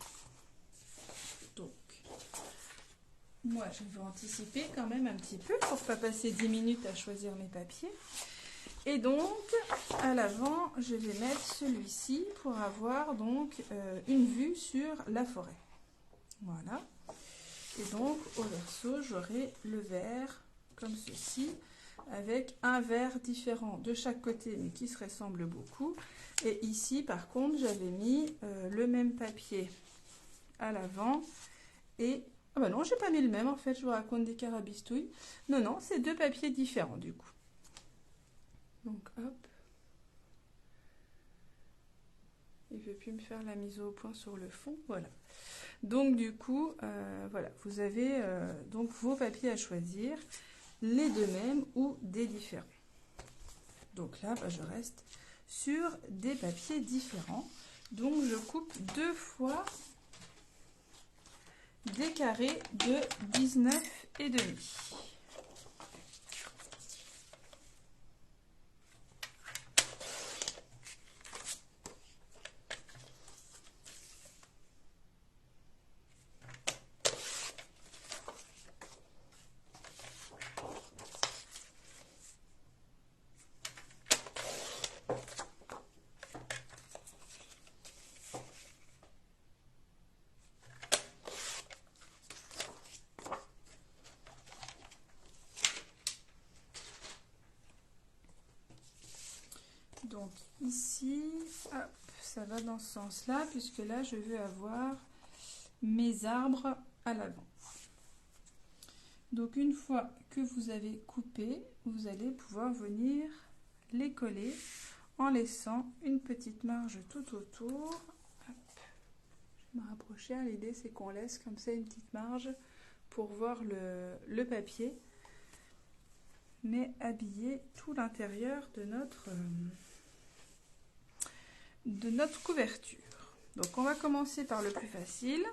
Donc, moi, je vais anticiper quand même un petit peu pour ne pas passer 10 minutes à choisir mes papiers. Et donc, à l'avant, je vais mettre celui-ci pour avoir donc une vue sur la forêt. Voilà. Et donc, au verso, j'aurai le vert comme ceci, avec un vert différent de chaque côté, mais qui se ressemble beaucoup. Et ici, par contre, j'avais mis le même papier à l'avant. Et, ah bah non, j'ai pas mis le même, en fait, je vous raconte des carabistouilles. Non, non, c'est 2 papiers différents, du coup. Donc, hop. Il ne veut plus me faire la mise au point sur le fond, voilà. Donc, du coup, voilà, vous avez donc vos papiers à choisir. Les 2 mêmes ou des différents. Donc là, je reste sur des papiers différents. Donc je coupe 2 fois des carrés de 19,5. Donc ici, hop, ça va dans ce sens-là, puisque là, je veux avoir mes arbres à l'avant. Donc une fois que vous avez coupé, vous allez pouvoir venir les coller en laissant une petite marge tout autour. Hop. Je vais me rapprocher, l'idée c'est qu'on laisse comme ça une petite marge pour voir le papier, mais habiller tout l'intérieur de notre couverture. Donc on va commencer par le plus facile,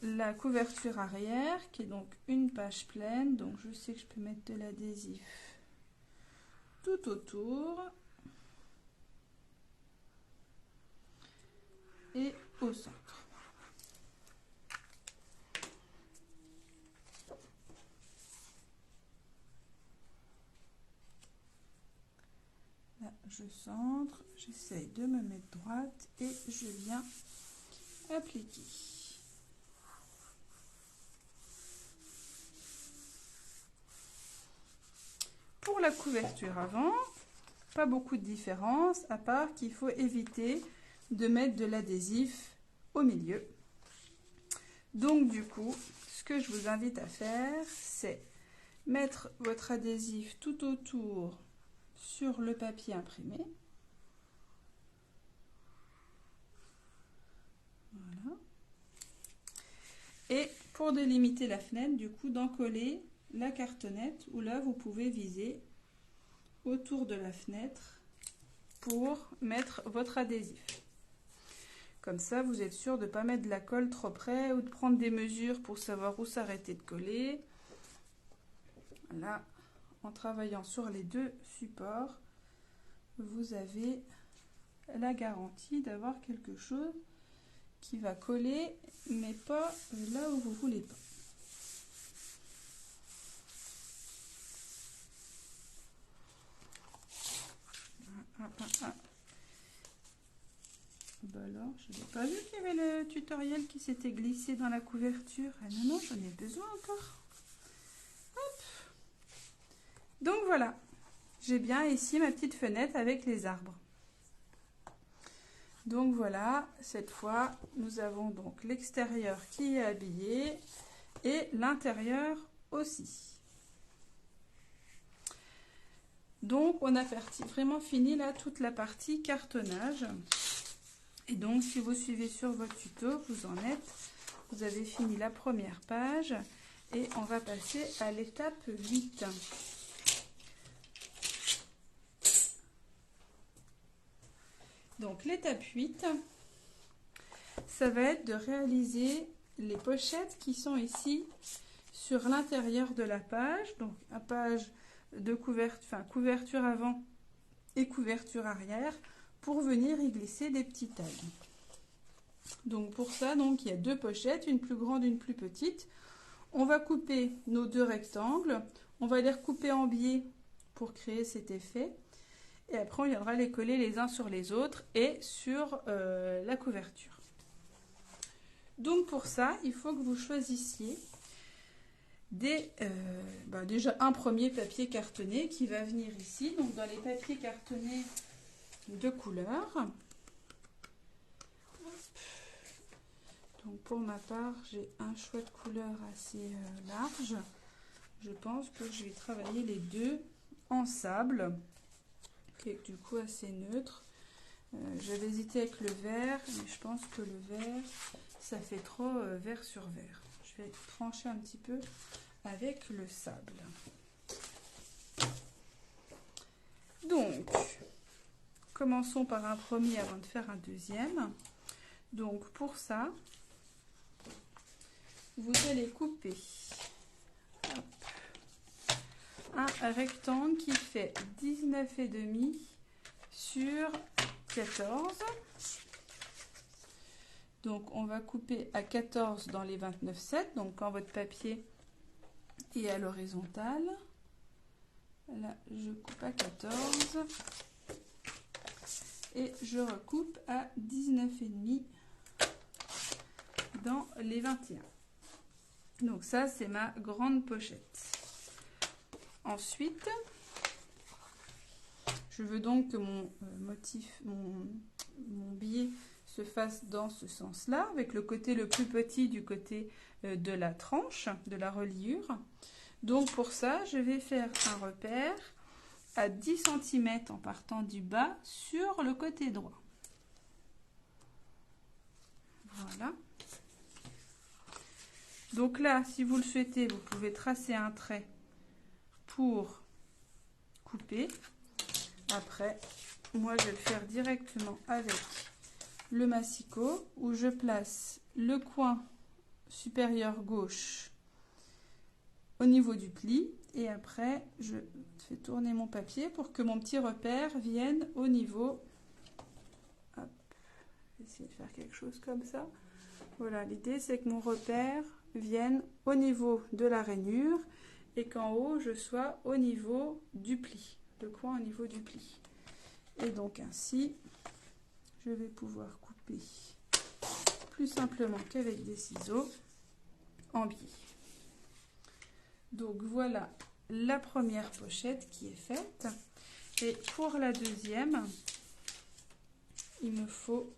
la couverture arrière qui est donc une page pleine. Donc je sais que je peux mettre de l'adhésif tout autour et au centre. Là je centre, j'essaye de me mettre droite et je viens appliquer. Pour la couverture avant, pas beaucoup de différence, à part qu'il faut éviter de mettre de l'adhésif au milieu. Donc du coup, ce que je vous invite à faire, c'est mettre votre adhésif tout autour sur le papier imprimé. Voilà. Et pour délimiter la fenêtre, du coup, d'en coller la cartonnette, où là, vous pouvez viser autour de la fenêtre pour mettre votre adhésif. Comme ça, vous êtes sûr de ne pas mettre de la colle trop près ou de prendre des mesures pour savoir où s'arrêter de coller. Là, en travaillant sur les 2 supports, vous avez la garantie d'avoir quelque chose qui va coller, mais pas là où vous voulez pas. pas vu qu'il y avait le tutoriel qui s'était glissé dans la couverture. Ah non, non, j'en ai besoin encore. Hop. Donc voilà, j'ai bien ici ma petite fenêtre avec les arbres. Donc voilà, cette fois, nous avons donc l'extérieur qui est habillé et l'intérieur aussi. Donc on a vraiment fini là toute la partie cartonnage. Et donc si vous suivez sur votre tuto, vous avez fini la première page et on va passer à l'étape 8. Donc l'étape 8, ça va être de réaliser les pochettes qui sont ici sur l'intérieur de la page. Donc la page de couverture avant et couverture arrière pour venir y glisser des petits tags. Donc pour ça, il y a deux pochettes, une plus grande, une plus petite. On va couper nos deux rectangles, on va les recouper en biais pour créer cet effet. Et après, on viendra les coller les uns sur les autres et sur la couverture. Donc pour ça, il faut que vous choisissiez déjà un premier papier cartonné qui va venir ici. Donc dans les papiers cartonnés de couleur. Donc pour ma part, j'ai un choix de couleur assez large. Je pense que je vais travailler les deux en sable, qui est du coup assez neutre. J'avais hésité avec le vert, mais je pense que le vert, ça fait trop vert sur vert. Je vais trancher un petit peu avec le sable. Donc, commençons par un premier avant de faire un deuxième. Donc pour ça, vous allez couper un rectangle qui fait 19,5 sur 14. Donc on va couper à 14 dans les 29,7. Donc quand votre papier est à l'horizontale, là je coupe à 14 et je recoupe à 19,5 dans les 21. Donc ça c'est ma grande pochette. Ensuite, je veux donc que mon mon billet se fasse dans ce sens-là, avec le côté le plus petit du côté de la tranche, de la reliure. Donc pour ça, je vais faire un repère à 10 cm en partant du bas sur le côté droit. Voilà. Donc là, si vous le souhaitez, vous pouvez tracer un trait pour couper. Après, moi je vais le faire directement avec le massicot où je place le coin supérieur gauche au niveau du pli et après je fais tourner mon papier pour que mon petit repère vienne au niveau. Hop, je vais essayer de faire quelque chose comme ça. Voilà, l'idée c'est que mon repère vienne au niveau de la rainure et qu'en haut je sois au niveau du pli, le coin au niveau du pli. Et donc ainsi, je vais pouvoir couper plus simplement qu'avec des ciseaux en biais. Donc voilà la première pochette qui est faite. Et pour la deuxième, il me faut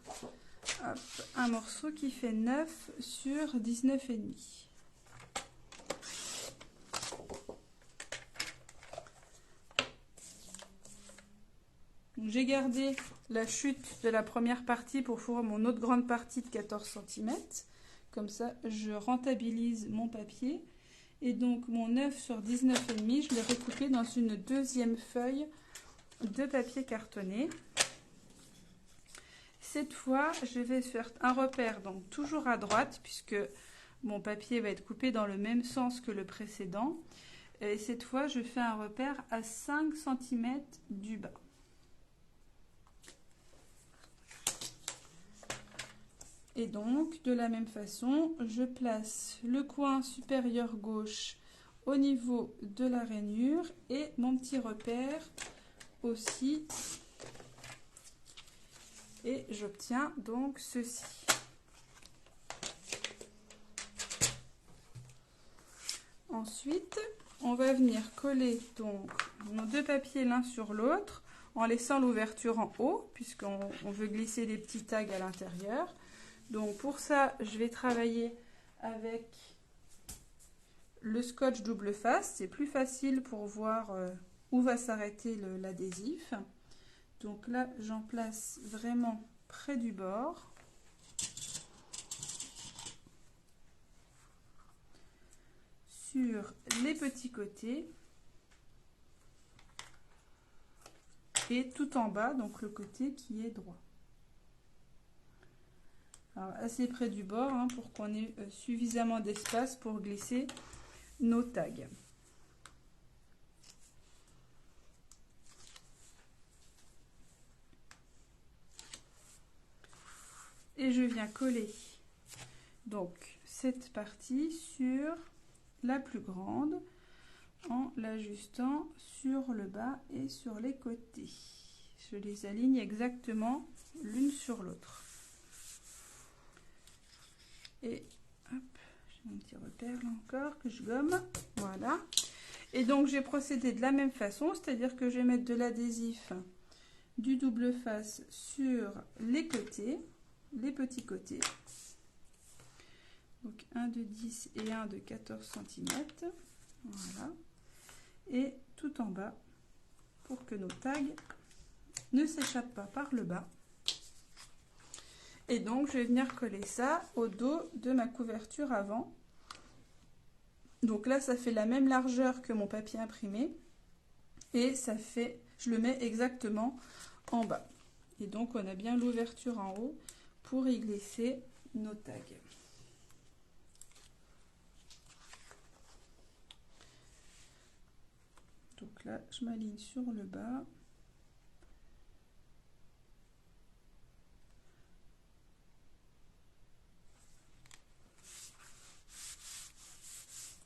un morceau qui fait 9 sur 19,5. J'ai gardé la chute de la première partie pour faire mon autre grande partie de 14 cm. Comme ça, je rentabilise mon papier. Et donc, mon 9 sur 19,5, je l'ai recoupé dans une deuxième feuille de papier cartonné. Cette fois, je vais faire un repère, donc toujours à droite, puisque mon papier va être coupé dans le même sens que le précédent. Et cette fois, je fais un repère à 5 cm du bas. Et donc, de la même façon, je place le coin supérieur gauche au niveau de la rainure et mon petit repère aussi. Et j'obtiens donc ceci. Ensuite, on va venir coller donc nos deux papiers l'un sur l'autre en laissant l'ouverture en haut puisqu'on veut glisser des petits tags à l'intérieur. Donc pour ça, je vais travailler avec le scotch double face. C'est plus facile pour voir où va s'arrêter l'adhésif. Donc là, j'en place vraiment près du bord. Sur les petits côtés. Et tout en bas, donc le côté qui est droit. Alors, assez près du bord hein, pour qu'on ait suffisamment d'espace pour glisser nos tags. Et je viens coller donc cette partie sur la plus grande en l'ajustant sur le bas et sur les côtés. Je les aligne exactement l'une sur l'autre. Et hop, j'ai mon petit repère là encore que je gomme. Voilà. Et donc j'ai procédé de la même façon, c'est-à-dire que je vais mettre de l'adhésif du double face sur les côtés, les petits côtés. Donc un de 10 et un de 14 cm. Voilà. Et tout en bas pour que nos tags ne s'échappent pas par le bas. Et donc je vais venir coller ça au dos de ma couverture avant. Donc là ça fait la même largeur que mon papier imprimé et ça fait, je le mets exactement en bas. Et donc on a bien l'ouverture en haut pour y glisser nos tags. Donc là, je m'aligne sur le bas.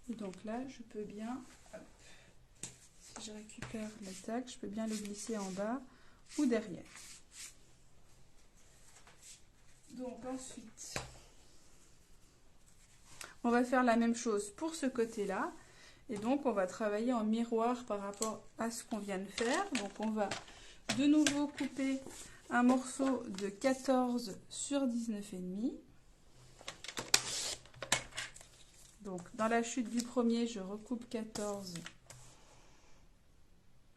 Et donc là, je peux bien, hop, si je récupère le tag, je peux bien le glisser en bas ou derrière. Donc ensuite, on va faire la même chose pour ce côté-là. Et donc, on va travailler en miroir par rapport à ce qu'on vient de faire. Donc, on va de nouveau couper un morceau de 14 sur 19,5. Donc, dans la chute du premier, je recoupe 14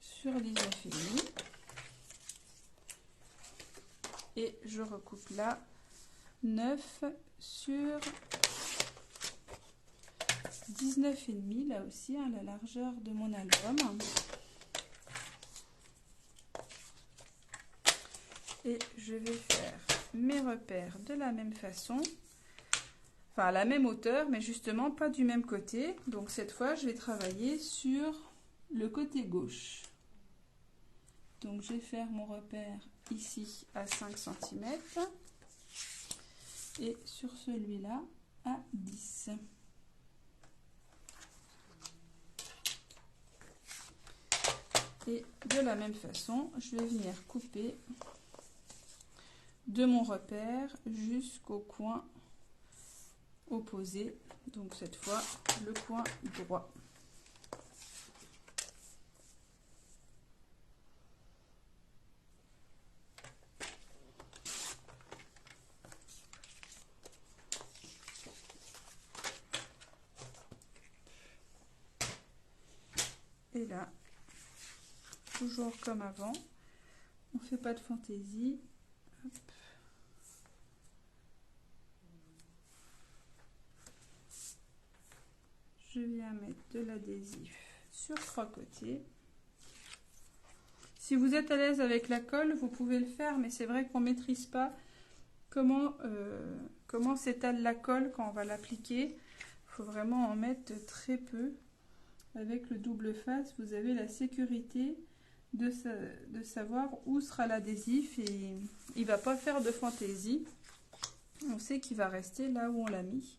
sur 19,5. Et je recoupe là 9 sur 19,5, là aussi, hein, la largeur de mon album. Et je vais faire mes repères de la même façon, enfin à la même hauteur, mais justement pas du même côté. Donc cette fois, je vais travailler sur le côté gauche. Donc je vais faire mon repère ici à 5 cm et sur celui-là à 10. Et de la même façon, je vais venir couper de mon repère jusqu'au coin opposé. Donc cette fois, le coin droit. Et là, toujours comme avant, on ne fait pas de fantaisie. Hop. Je viens mettre de l'adhésif sur 3 côtés. Si vous êtes à l'aise avec la colle, vous pouvez le faire, mais c'est vrai qu'on ne maîtrise pas comment s'étale la colle quand on va l'appliquer. Il faut vraiment en mettre très peu. Avec le double face, vous avez la sécurité de savoir où sera l'adhésif et il ne va pas faire de fantaisie. On sait qu'il va rester là où on l'a mis.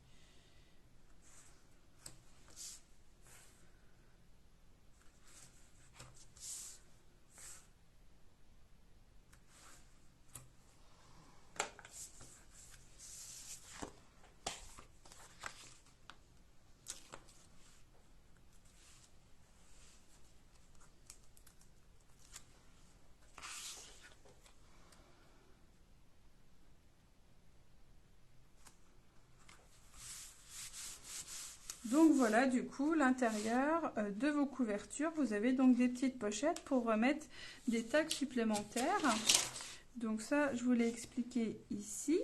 Donc voilà, du coup, l'intérieur de vos couvertures, vous avez donc des petites pochettes pour remettre des tags supplémentaires. Donc ça, je vous l'ai expliqué ici.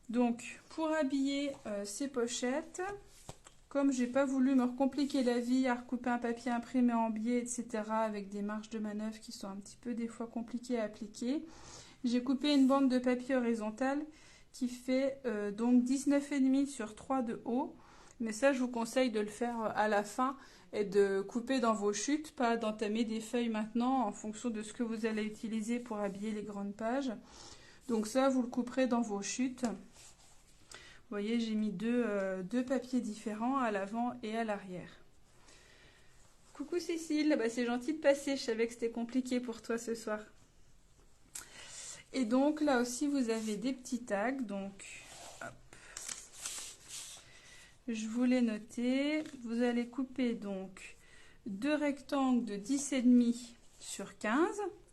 Donc, pour habiller ces pochettes, comme j'ai pas voulu me compliquer la vie à recouper un papier imprimé en biais, etc., avec des marges de manœuvre qui sont un petit peu des fois compliquées à appliquer, j'ai coupé une bande de papier horizontale qui fait donc 19,5 sur 3 de haut. Mais ça, je vous conseille de le faire à la fin et de couper dans vos chutes, pas d'entamer des feuilles maintenant en fonction de ce que vous allez utiliser pour habiller les grandes pages. Donc ça, vous le couperez dans vos chutes. Vous voyez, j'ai mis deux papiers différents à l'avant et à l'arrière. Coucou Cécile, bah, c'est gentil de passer, je savais que c'était compliqué pour toi ce soir. Et donc là aussi, vous avez des petits tags, donc hop. Je vous l'ai noté. Vous allez couper donc deux rectangles de 10,5 sur 15,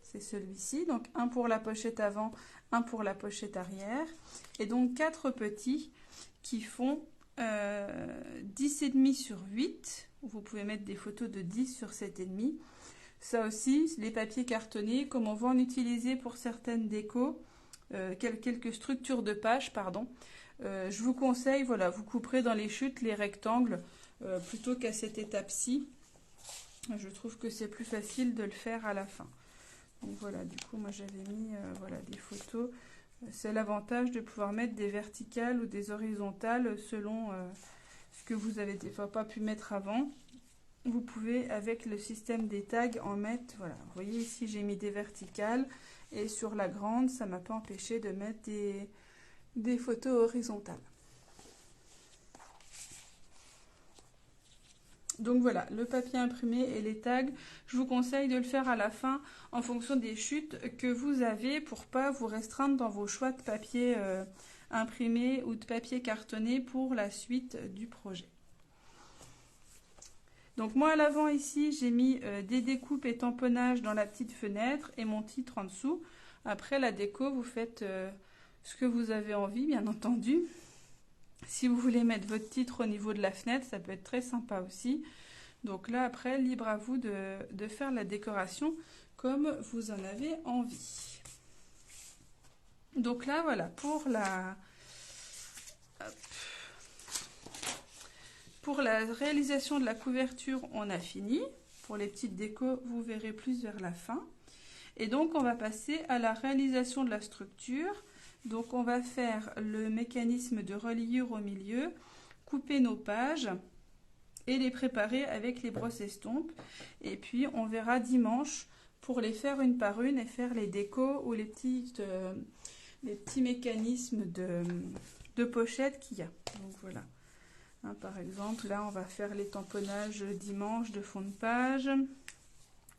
c'est celui-ci, donc un pour la pochette avant, un pour la pochette arrière, et donc quatre petits qui font 10,5 sur 8. Vous pouvez mettre des photos de 10 sur 7,5. Ça aussi, les papiers cartonnés, comme on va en utiliser pour certaines décos, quelques structures de pages, pardon, je vous conseille, voilà, vous couperez dans les chutes les rectangles plutôt qu'à cette étape-ci. Je trouve que c'est plus facile de le faire à la fin. Donc voilà, du coup, moi j'avais mis voilà, des photos. C'est l'avantage de pouvoir mettre des verticales ou des horizontales selon ce que vous avez des fois pas pu mettre avant. Vous pouvez, avec le système des tags, en mettre, voilà, vous voyez ici j'ai mis des verticales et sur la grande, ça ne m'a pas empêché de mettre des photos horizontales. Donc voilà, le papier imprimé et les tags, je vous conseille de le faire à la fin en fonction des chutes que vous avez pour pas vous restreindre dans vos choix de papier imprimé ou de papier cartonné pour la suite du projet. Donc moi à l'avant ici, j'ai mis des découpes et tamponnages dans la petite fenêtre et mon titre en dessous. Après la déco, vous faites ce que vous avez envie, bien entendu. Si vous voulez mettre votre titre au niveau de la fenêtre, ça peut être très sympa aussi. Donc là, après, libre à vous de faire la décoration comme vous en avez envie. Donc là, voilà, pour la réalisation de la couverture, on a fini. Pour les petites décos, vous verrez plus vers la fin. Et donc, on va passer à la réalisation de la structure. Donc, on va faire le mécanisme de reliure au milieu, couper nos pages et les préparer avec les brosses estompes. Et puis, on verra dimanche pour les faire une par une et faire les décos ou les petits mécanismes de pochette qu'il y a. Donc, voilà. Hein, par exemple, là, on va faire les tamponnages dimanche de fond de page,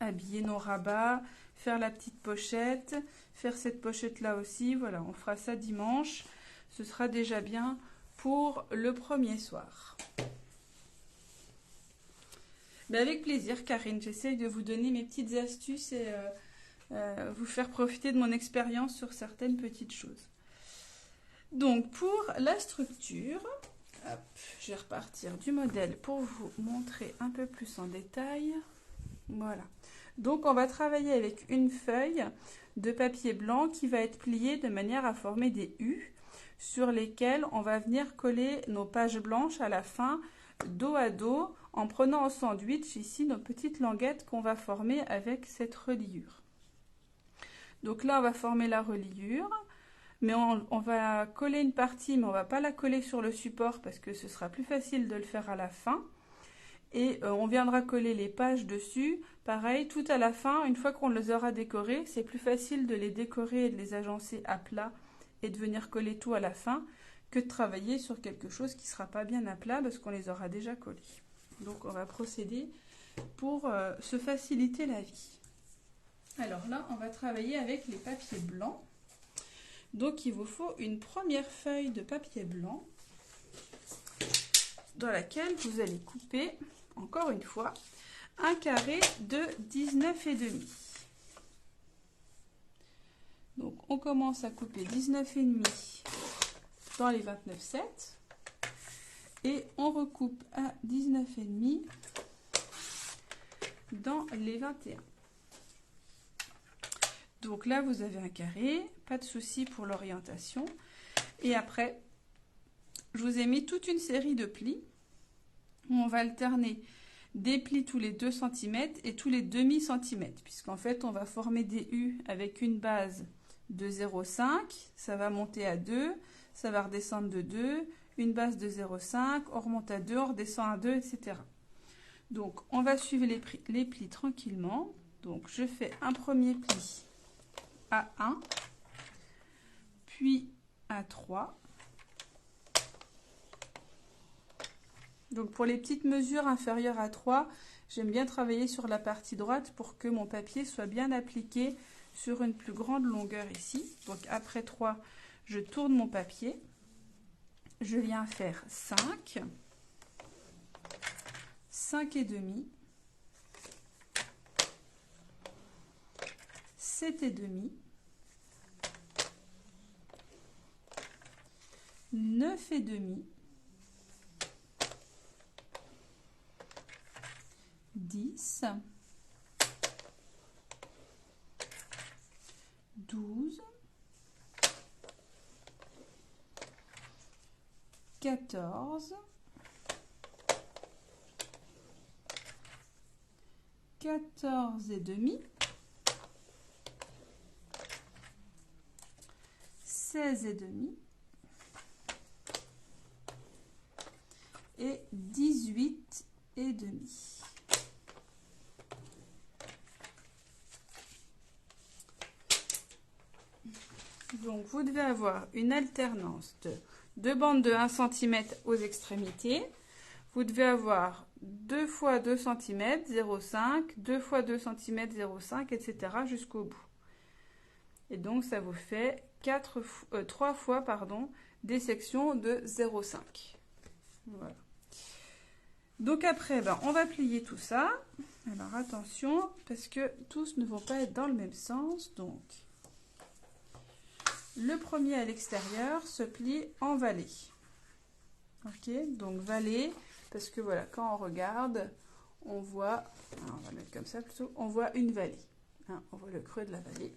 habiller nos rabats, faire la petite pochette, faire cette pochette là aussi, voilà, on fera ça dimanche, ce sera déjà bien pour le premier soir. Mais avec plaisir Karine, j'essaye de vous donner mes petites astuces et vous faire profiter de mon expérience sur certaines petites choses. Donc pour la structure, hop, je vais repartir du modèle pour vous montrer un peu plus en détail. Voilà. Donc on va travailler avec une feuille de papier blanc qui va être pliée de manière à former des U sur lesquels on va venir coller nos pages blanches à la fin dos à dos en prenant en sandwich ici nos petites languettes qu'on va former avec cette reliure. Donc là on va former la reliure, mais on va coller une partie mais on ne va pas la coller sur le support parce que ce sera plus facile de le faire à la fin. Et on viendra coller les pages dessus, pareil, tout à la fin, une fois qu'on les aura décorées, c'est plus facile de les décorer et de les agencer à plat et de venir coller tout à la fin que de travailler sur quelque chose qui ne sera pas bien à plat parce qu'on les aura déjà collés. Donc on va procéder pour se faciliter la vie. Alors là, on va travailler avec les papiers blancs. Donc il vous faut une première feuille de papier blanc dans laquelle vous allez couper, encore une fois, un carré de 19,5. Donc on commence à couper 19,5 dans les 29,7. et on recoupe à 19,5 dans les 21. Donc là, vous avez un carré, pas de souci pour l'orientation. Et après, je vous ai mis toute une série de plis où on va alterner des plis tous les 2 cm et tous les demi-cm, puisqu'en fait, on va former des U avec une base de 0,5, ça va monter à 2, ça va redescendre de 2, une base de 0,5, on remonte à 2, on redescend à 2, etc. Donc, on va suivre les plis tranquillement. Donc, je fais un premier pli à 1, puis à 3. Donc, pour les petites mesures inférieures à 3, j'aime bien travailler sur la partie droite pour que mon papier soit bien appliqué sur une plus grande longueur ici. Donc, après 3, je tourne mon papier. Je viens faire 5, 5 et demi, 7 et demi, 9 et demi, 10, 12, 14, 14 et demi, 16 et demi et 18 et demi. Donc vous devez avoir une alternance de 2 bandes de 1 cm aux extrémités. Vous devez avoir 2 fois 2 cm, 0,5, 2 fois 2 cm, 0,5, etc. jusqu'au bout. Et donc ça vous fait 3 fois des sections de 0,5. Voilà. Donc après, on va plier tout ça. Alors attention, parce que tous ne vont pas être dans le même sens. Donc, le premier à l'extérieur se plie en vallée. Ok, donc vallée, parce que voilà, quand on regarde, on voit, on va mettre comme ça plutôt, on voit une vallée. Hein, on voit le creux de la vallée.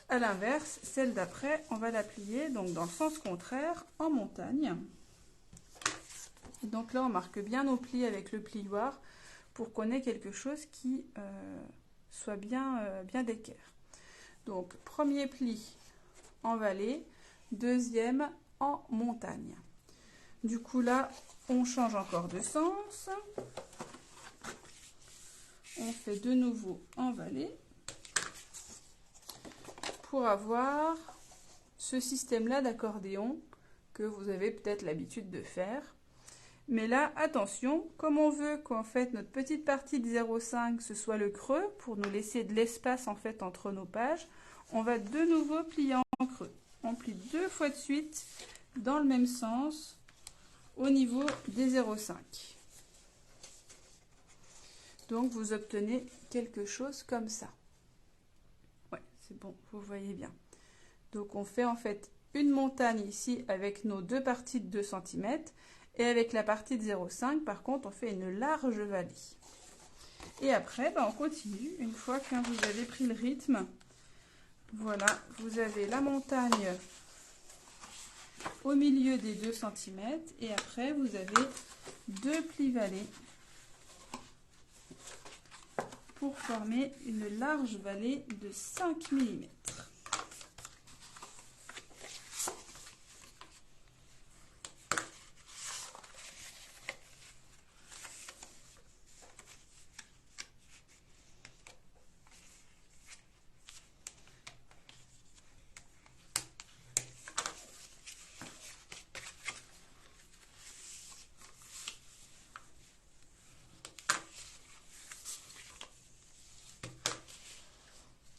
À l'inverse, celle d'après, on va la plier donc dans le sens contraire, en montagne. Et donc là, on marque bien nos plis avec le plioir pour qu'on ait quelque chose qui soit bien d'équerre. Donc, premier pli en vallée, deuxième en montagne. Du coup, là, on change encore de sens. On fait de nouveau en vallée pour avoir ce système-là d'accordéon que vous avez peut-être l'habitude de faire. Mais là, attention, comme on veut qu'en fait notre petite partie de 0,5 ce soit le creux pour nous laisser de l'espace en fait entre nos pages, on va de nouveau plier en creux. On plie 2 fois de suite dans le même sens au niveau des 0,5. Donc vous obtenez quelque chose comme ça. Ouais, c'est bon, vous voyez bien. Donc on fait en fait une montagne ici avec nos 2 parties de 2 cm. Et avec la partie de 0,5, par contre, on fait une large vallée. Et après, on continue. Une fois que vous avez pris le rythme, voilà, vous avez la montagne au milieu des 2 cm. Et après, vous avez 2 plis vallées pour former une large vallée de 5 mm.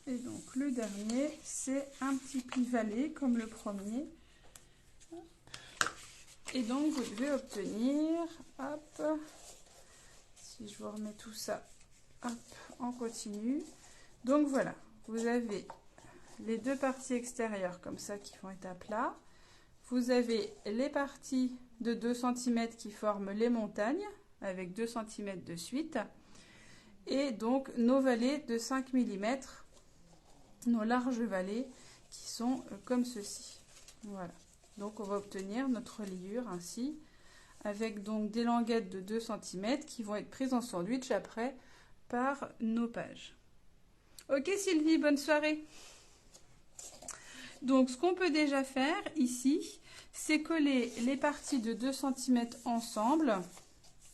Et donc le dernier, c'est un petit pli vallé comme le premier. Et donc vous devez obtenir, hop, si je vous remets tout ça, hop, en continu. Donc voilà, vous avez les 2 parties extérieures comme ça qui vont être à plat. Vous avez les parties de 2 cm qui forment les montagnes, avec 2 cm de suite, et donc nos vallées de 5 mm, nos larges vallées qui sont comme ceci. Voilà, donc on va obtenir notre reliure ainsi, avec donc des languettes de 2 cm qui vont être prises en sandwich après par nos pages. Ok Sylvie, bonne soirée. Donc ce qu'on peut déjà faire ici, c'est coller les parties de 2 cm ensemble,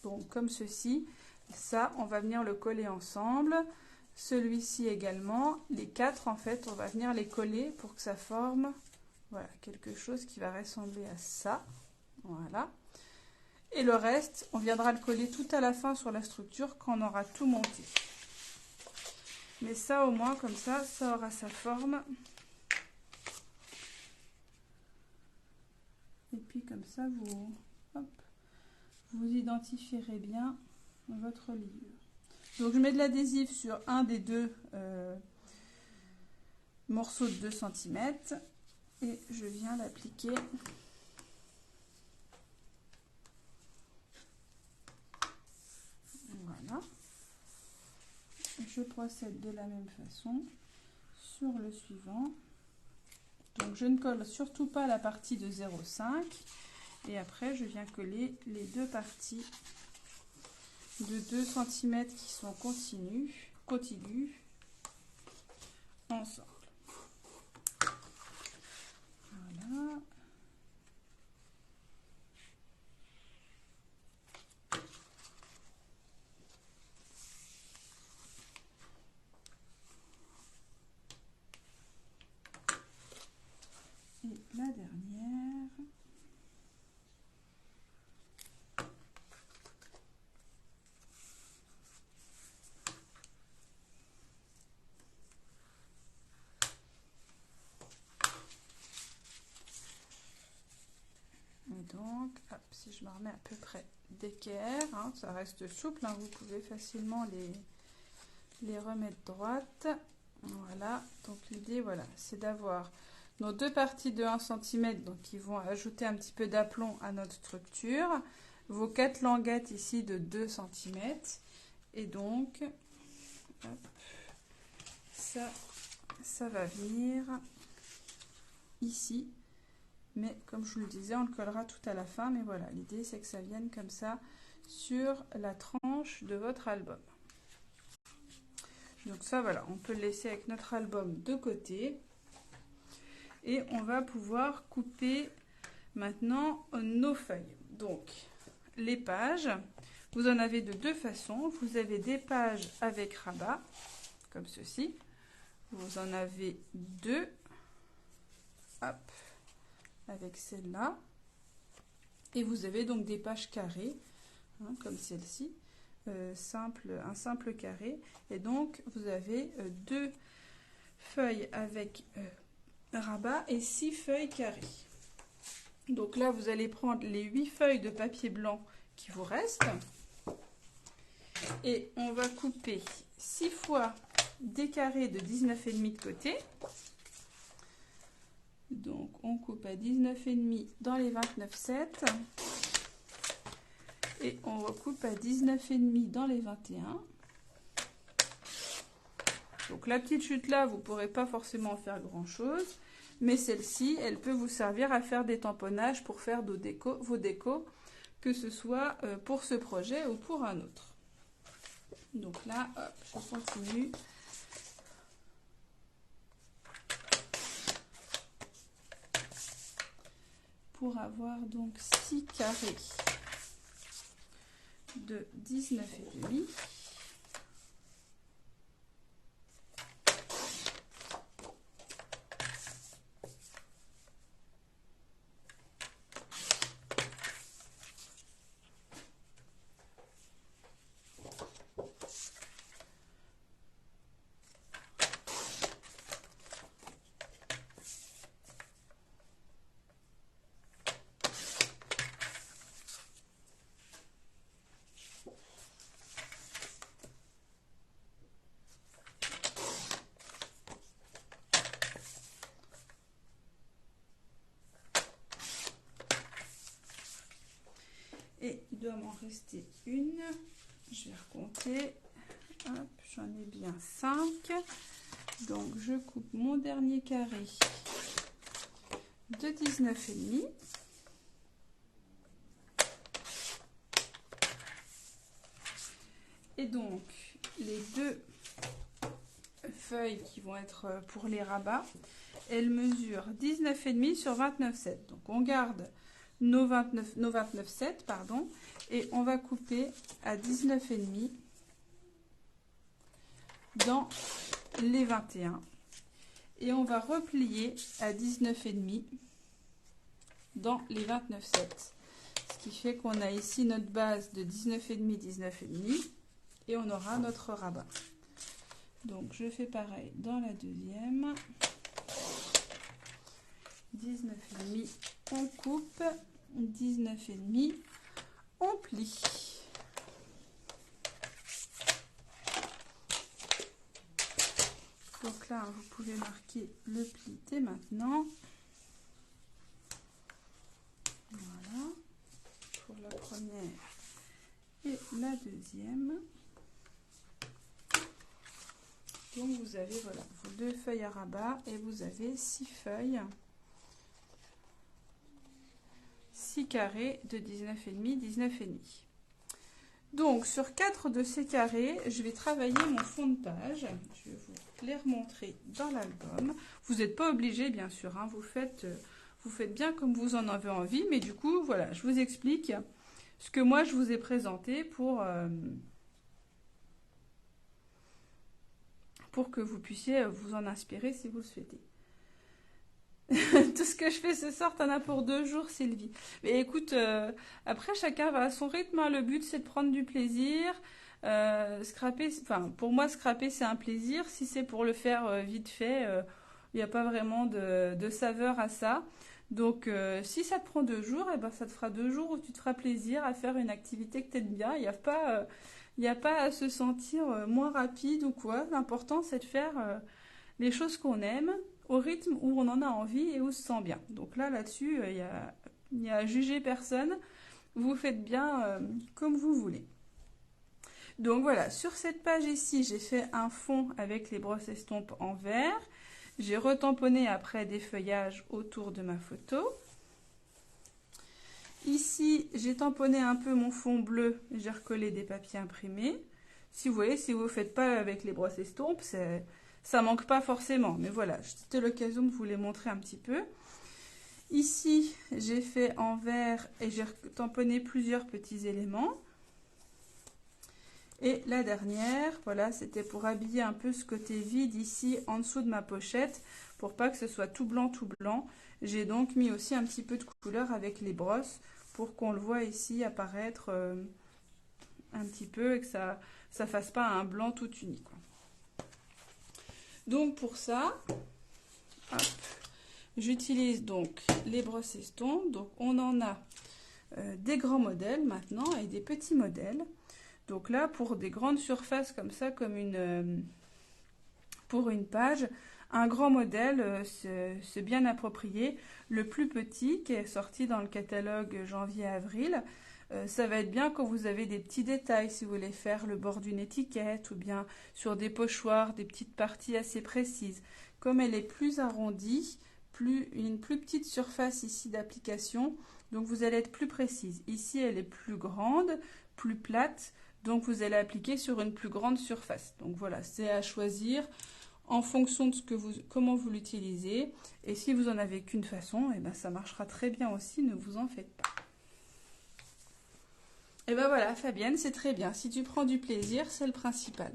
donc comme ceci. Ça, on va venir le coller ensemble. Celui-ci également, les 4 en fait, on va venir les coller pour que ça forme, voilà, quelque chose qui va ressembler à ça. Voilà. Et le reste, on viendra le coller tout à la fin sur la structure quand on aura tout monté. Mais ça au moins, comme ça aura sa forme. Et puis comme ça, vous identifierez bien votre reliure. Donc je mets de l'adhésif sur un des deux morceaux de 2 cm et je viens l'appliquer. Voilà. Je procède de la même façon sur le suivant. Donc je ne colle surtout pas la partie de 0,5 et après je viens coller les deux parties de 2 cm qui sont contiguës ensemble. Voilà. Et la dernière. Et donc, hop, si je me remets à peu près d'équerre, hein, ça reste souple, hein, vous pouvez facilement les remettre droites. Voilà, donc l'idée, voilà, c'est d'avoir nos deux parties de 1 cm, donc qui vont ajouter un petit peu d'aplomb à notre structure, vos 4 languettes ici de 2 cm, et donc, hop, ça va venir ici. Mais comme je vous le disais, on le collera tout à la fin. Mais voilà, l'idée c'est que ça vienne comme ça sur la tranche de votre album. Donc ça, voilà, on peut le laisser avec notre album de côté. Et on va pouvoir couper maintenant nos feuilles. Donc, les pages, vous en avez de deux façons. Vous avez des pages avec rabat, comme ceci. Vous en avez deux. Hop. Avec celle-là, et vous avez donc des pages carrées, hein, comme celle-ci, un simple carré, et donc vous avez deux feuilles avec rabat et 6 feuilles carrées. Donc là, vous allez prendre les 8 feuilles de papier blanc qui vous restent, et on va couper 6 fois des carrés de 19,5 de côté. Donc on coupe à 19,5 dans les 29,7 et on recoupe à 19,5 dans les 21. Donc la petite chute là, vous ne pourrez pas forcément faire grand chose, mais celle-ci, elle peut vous servir à faire des tamponnages pour faire vos décos, que ce soit pour ce projet ou pour un autre. Donc là, hop, je continue. Pour avoir donc 6 carrés de 19,5. doit m'en rester une. Je vais recompter. Hop, j'en ai bien 5. Donc je coupe mon dernier carré de 19,5. Et donc les deux feuilles qui vont être pour les rabats, elles mesurent 19,5 sur 29,7. Donc on garde nos 29,7 pardon, et on va couper à 19,5 dans les 21 et on va replier à 19,5 dans les 29,7, ce qui fait qu'on a ici notre base de 19,5 19,5 et on aura notre rabat. Donc je fais pareil dans la deuxième. 19,5 on coupe, 19,5 on plie. Donc là, vous pouvez marquer le pli dès maintenant. Voilà, pour la première et la deuxième. Donc vous avez voilà, vos deux feuilles à rabat et vous avez 6 feuilles, 6 carrés de 19,5, 19,5. Donc sur 4 de ces carrés, je vais travailler mon fond de page. Je vais vous les remontrer dans l'album. Vous n'êtes pas obligé bien sûr, hein, vous faites bien comme vous en avez envie, mais du coup voilà, je vous explique ce que moi je vous ai présenté pour que vous puissiez vous en inspirer si vous le souhaitez. Tout ce que je fais ce soir, t'en as pour 2 jours, Sylvie. Mais écoute, après chacun va à son rythme, hein. Le but c'est de prendre du plaisir. Scraper, enfin pour moi scraper c'est un plaisir. Si c'est pour le faire vite fait, il n'y a pas vraiment de saveur à ça. Donc si ça te prend 2 jours, eh ben, ça te fera 2 jours où tu te feras plaisir à faire une activité que tu aimes bien. Il n'y a pas à se sentir moins rapide ou quoi. L'important c'est de faire les choses qu'on aime au rythme où on en a envie et où on se sent bien. Donc là-dessus, il n'y a à juger personne. Vous faites bien comme vous voulez. Donc voilà, sur cette page ici, j'ai fait un fond avec les brosses estompes en vert. J'ai retamponné après des feuillages autour de ma photo. Ici, j'ai tamponné un peu mon fond bleu. J'ai recollé des papiers imprimés. Si vous voyez, si vous ne faites pas avec les brosses estompes, ça manque pas forcément, mais voilà, c'était l'occasion de vous les montrer un petit peu. Ici, j'ai fait en vert et j'ai tamponné plusieurs petits éléments. Et la dernière, voilà, c'était pour habiller un peu ce côté vide ici en dessous de ma pochette, pour pas que ce soit tout blanc, tout blanc. J'ai donc mis aussi un petit peu de couleur avec les brosses pour qu'on le voit ici apparaître un petit peu et que ça fasse pas un blanc tout uni, quoi. Donc pour ça, j'utilise donc les brosses estompes. Donc on en a des grands modèles maintenant et des petits modèles. Donc là, pour des grandes surfaces comme ça, comme pour une page, un grand modèle, c'est bien approprié. Le plus petit, qui est sorti dans le catalogue janvier-avril, ça va être bien quand vous avez des petits détails, si vous voulez faire le bord d'une étiquette ou bien sur des pochoirs, des petites parties assez précises. Comme elle est plus arrondie, une plus petite surface ici d'application, donc vous allez être plus précise. Ici, elle est plus grande, plus plate, donc vous allez appliquer sur une plus grande surface. Donc voilà, c'est à choisir en fonction de comment vous l'utilisez. Et si vous en avez qu'une façon, eh ben, ça marchera très bien aussi, ne vous en faites pas. Et ben voilà, Fabienne, c'est très bien. Si tu prends du plaisir, c'est le principal.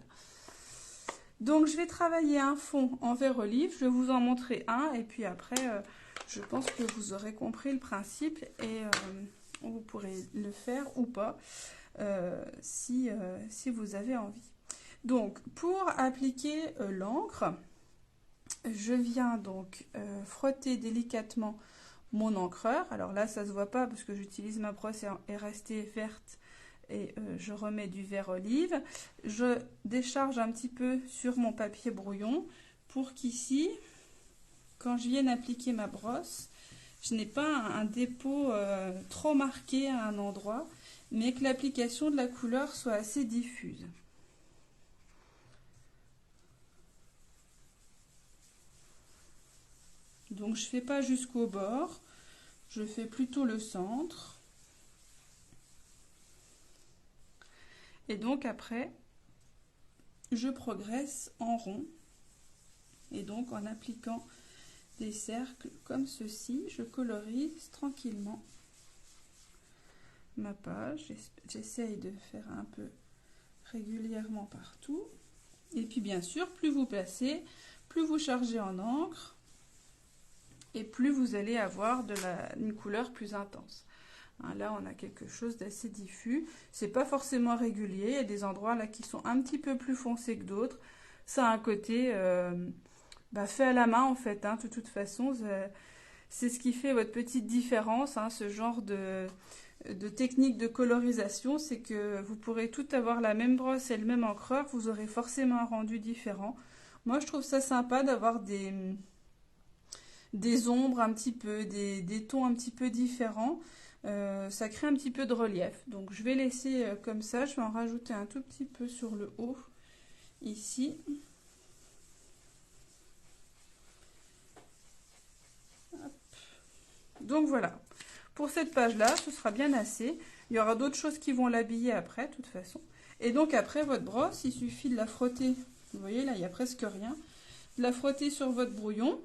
Donc, je vais travailler un fond en vert olive. Je vais vous en montrer un. Et puis après, je pense que vous aurez compris le principe. Et vous pourrez le faire ou pas si vous avez envie. Donc, pour appliquer l'encre, je viens donc frotter délicatement mon encreur. Alors là, ça se voit pas parce que j'utilise ma brosse est restée verte et je remets du vert olive. Je décharge un petit peu sur mon papier brouillon pour qu'ici, quand je vienne appliquer ma brosse, je n'ai pas un dépôt trop marqué à un endroit, mais que l'application de la couleur soit assez diffuse. Donc je ne fais pas jusqu'au bord, je fais plutôt le centre. Et donc après, je progresse en rond. Et donc en appliquant des cercles comme ceci, je colorise tranquillement ma page. J'essaye de faire un peu régulièrement partout. Et puis bien sûr, plus vous placez, plus vous chargez en encre et plus vous allez avoir une couleur plus intense. Hein, là, on a quelque chose d'assez diffus. C'est pas forcément régulier. Il y a des endroits là qui sont un petit peu plus foncés que d'autres. Ça a un côté fait à la main en fait. Hein, de toute façon, c'est ce qui fait votre petite différence. Hein, ce genre de technique de colorisation, c'est que vous pourrez tout avoir la même brosse et le même encreur. Vous aurez forcément un rendu différent. Moi, je trouve ça sympa d'avoir des ombres un petit peu, des tons un petit peu différents. Ça crée un petit peu de relief. Donc je vais laisser comme ça. Je vais en rajouter un tout petit peu sur le haut, ici. Hop. Donc voilà. Pour cette page-là, ce sera bien assez. Il y aura d'autres choses qui vont l'habiller après, de toute façon. Et donc après, votre brosse, il suffit de la frotter. Vous voyez, là, il n'y a presque rien. De la frotter sur votre brouillon.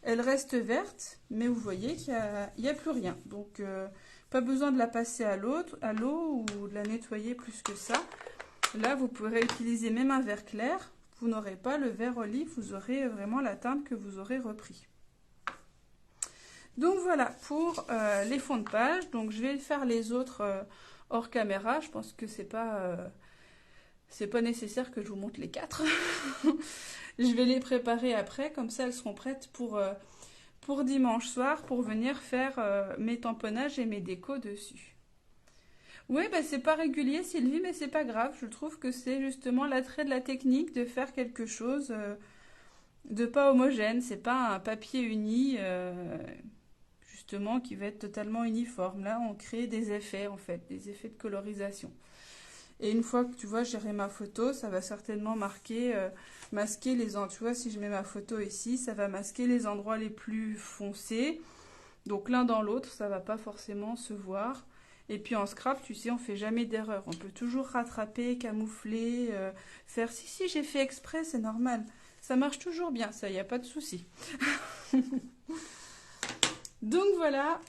Elle reste verte, mais vous voyez qu'il n'y a plus rien. Donc, pas besoin de la passer à l'eau ou de la nettoyer plus que ça. Là, vous pourrez utiliser même un vert clair. Vous n'aurez pas le vert olive, vous aurez vraiment la teinte que vous aurez repris. Donc voilà pour les fonds de page. Donc je vais faire les autres hors caméra. Je pense que c'est pas nécessaire que je vous montre les 4. Je vais les préparer après, comme ça elles seront prêtes pour dimanche soir, pour venir faire mes tamponnages et mes décos dessus. Oui, c'est pas régulier Sylvie, mais c'est pas grave. Je trouve que c'est justement l'attrait de la technique de faire quelque chose de pas homogène. C'est pas un papier uni justement qui va être totalement uniforme. Là, on crée des effets en fait, des effets de colorisation. Et une fois que tu vois, j'irai ma photo, ça va certainement masquer les endroits. Tu vois, si je mets ma photo ici, ça va masquer les endroits les plus foncés. Donc l'un dans l'autre, ça va pas forcément se voir. Et puis en scrap, tu sais, on fait jamais d'erreur. On peut toujours rattraper, camoufler, faire si j'ai fait exprès, c'est normal. Ça marche toujours bien, ça, il n'y a pas de souci. Donc voilà,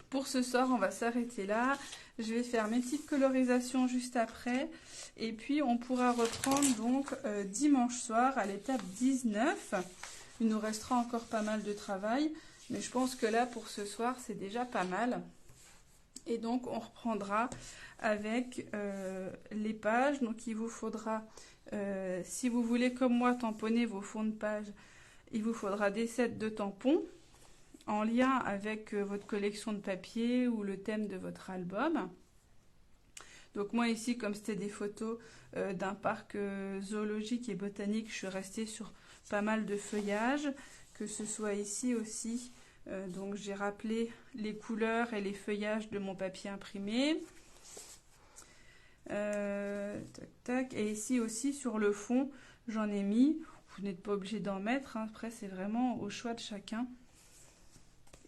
pour ce soir, on va s'arrêter là. Je vais faire mes petites colorisations juste après. Et puis, on pourra reprendre donc dimanche soir à l'étape 19. Il nous restera encore pas mal de travail. Mais je pense que là, pour ce soir, c'est déjà pas mal. Et donc, on reprendra avec les pages. Donc, il vous faudra, si vous voulez comme moi tamponner vos fonds de page, il vous faudra des sets de tampons en lien avec votre collection de papier ou le thème de votre album. Donc moi ici, comme c'était des photos d'un parc zoologique et botanique, je suis restée sur pas mal de feuillages, que ce soit ici aussi. Donc j'ai rappelé les couleurs et les feuillages de mon papier imprimé. Tac, tac. Et ici aussi sur le fond, j'en ai mis. Vous n'êtes pas obligé d'en mettre, hein. Après c'est vraiment au choix de chacun.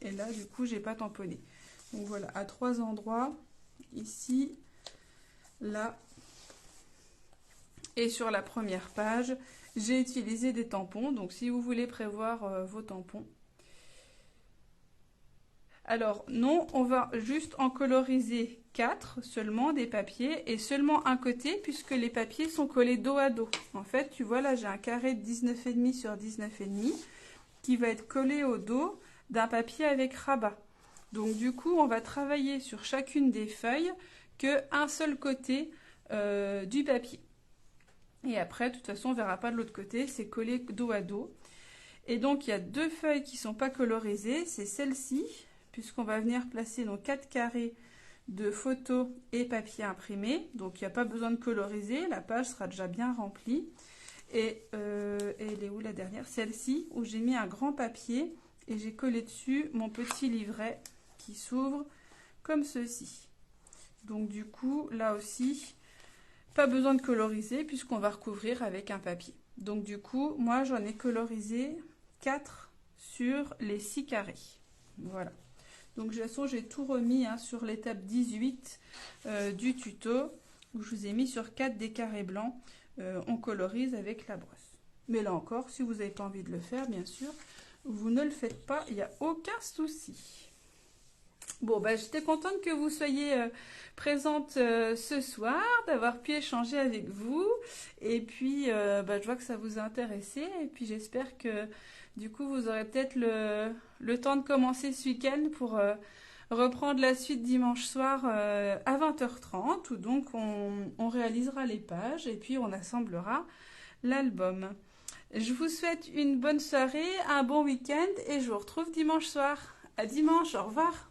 Et là, du coup, j'ai pas tamponné. Donc voilà, à 3 endroits, ici, là, et sur la première page, j'ai utilisé des tampons. Donc si vous voulez prévoir vos tampons. Alors non, on va juste en coloriser 4 seulement des papiers et seulement un côté puisque les papiers sont collés dos à dos. En fait, tu vois là, j'ai un carré de 19,5 sur 19,5 qui va être collé au dos d'un papier avec rabat. Donc du coup, on va travailler sur chacune des feuilles qu'un seul côté du papier. Et après, de toute façon, on ne verra pas de l'autre côté, c'est collé dos à dos. Et donc, il y a 2 feuilles qui ne sont pas colorisées, c'est celle-ci, puisqu'on va venir placer nos 4 carrés de photos et papier imprimé. Donc, il n'y a pas besoin de coloriser, la page sera déjà bien remplie. Et elle est où la dernière? Celle-ci, où j'ai mis un grand papier et j'ai collé dessus mon petit livret qui s'ouvre comme ceci. Donc du coup, là aussi, pas besoin de coloriser puisqu'on va recouvrir avec un papier. Donc du coup, moi j'en ai colorisé 4 sur les 6 carrés. Voilà. Donc de toute façon, j'ai tout remis hein, sur l'étape 18 du tuto où je vous ai mis sur 4 des carrés blancs. On colorise avec la brosse. Mais là encore, si vous n'avez pas envie de le faire, bien sûr, vous ne le faites pas, il n'y a aucun souci. Bon, bah, j'étais contente que vous soyez présente ce soir, d'avoir pu échanger avec vous. Et puis, bah, je vois que ça vous a intéressé. Et puis, j'espère que, du coup, vous aurez peut-être le temps de commencer ce week-end pour reprendre la suite dimanche soir à 20h30, où donc on réalisera les pages et puis on assemblera l'album. Je vous souhaite une bonne soirée, un bon week-end et je vous retrouve dimanche soir. À dimanche, au revoir.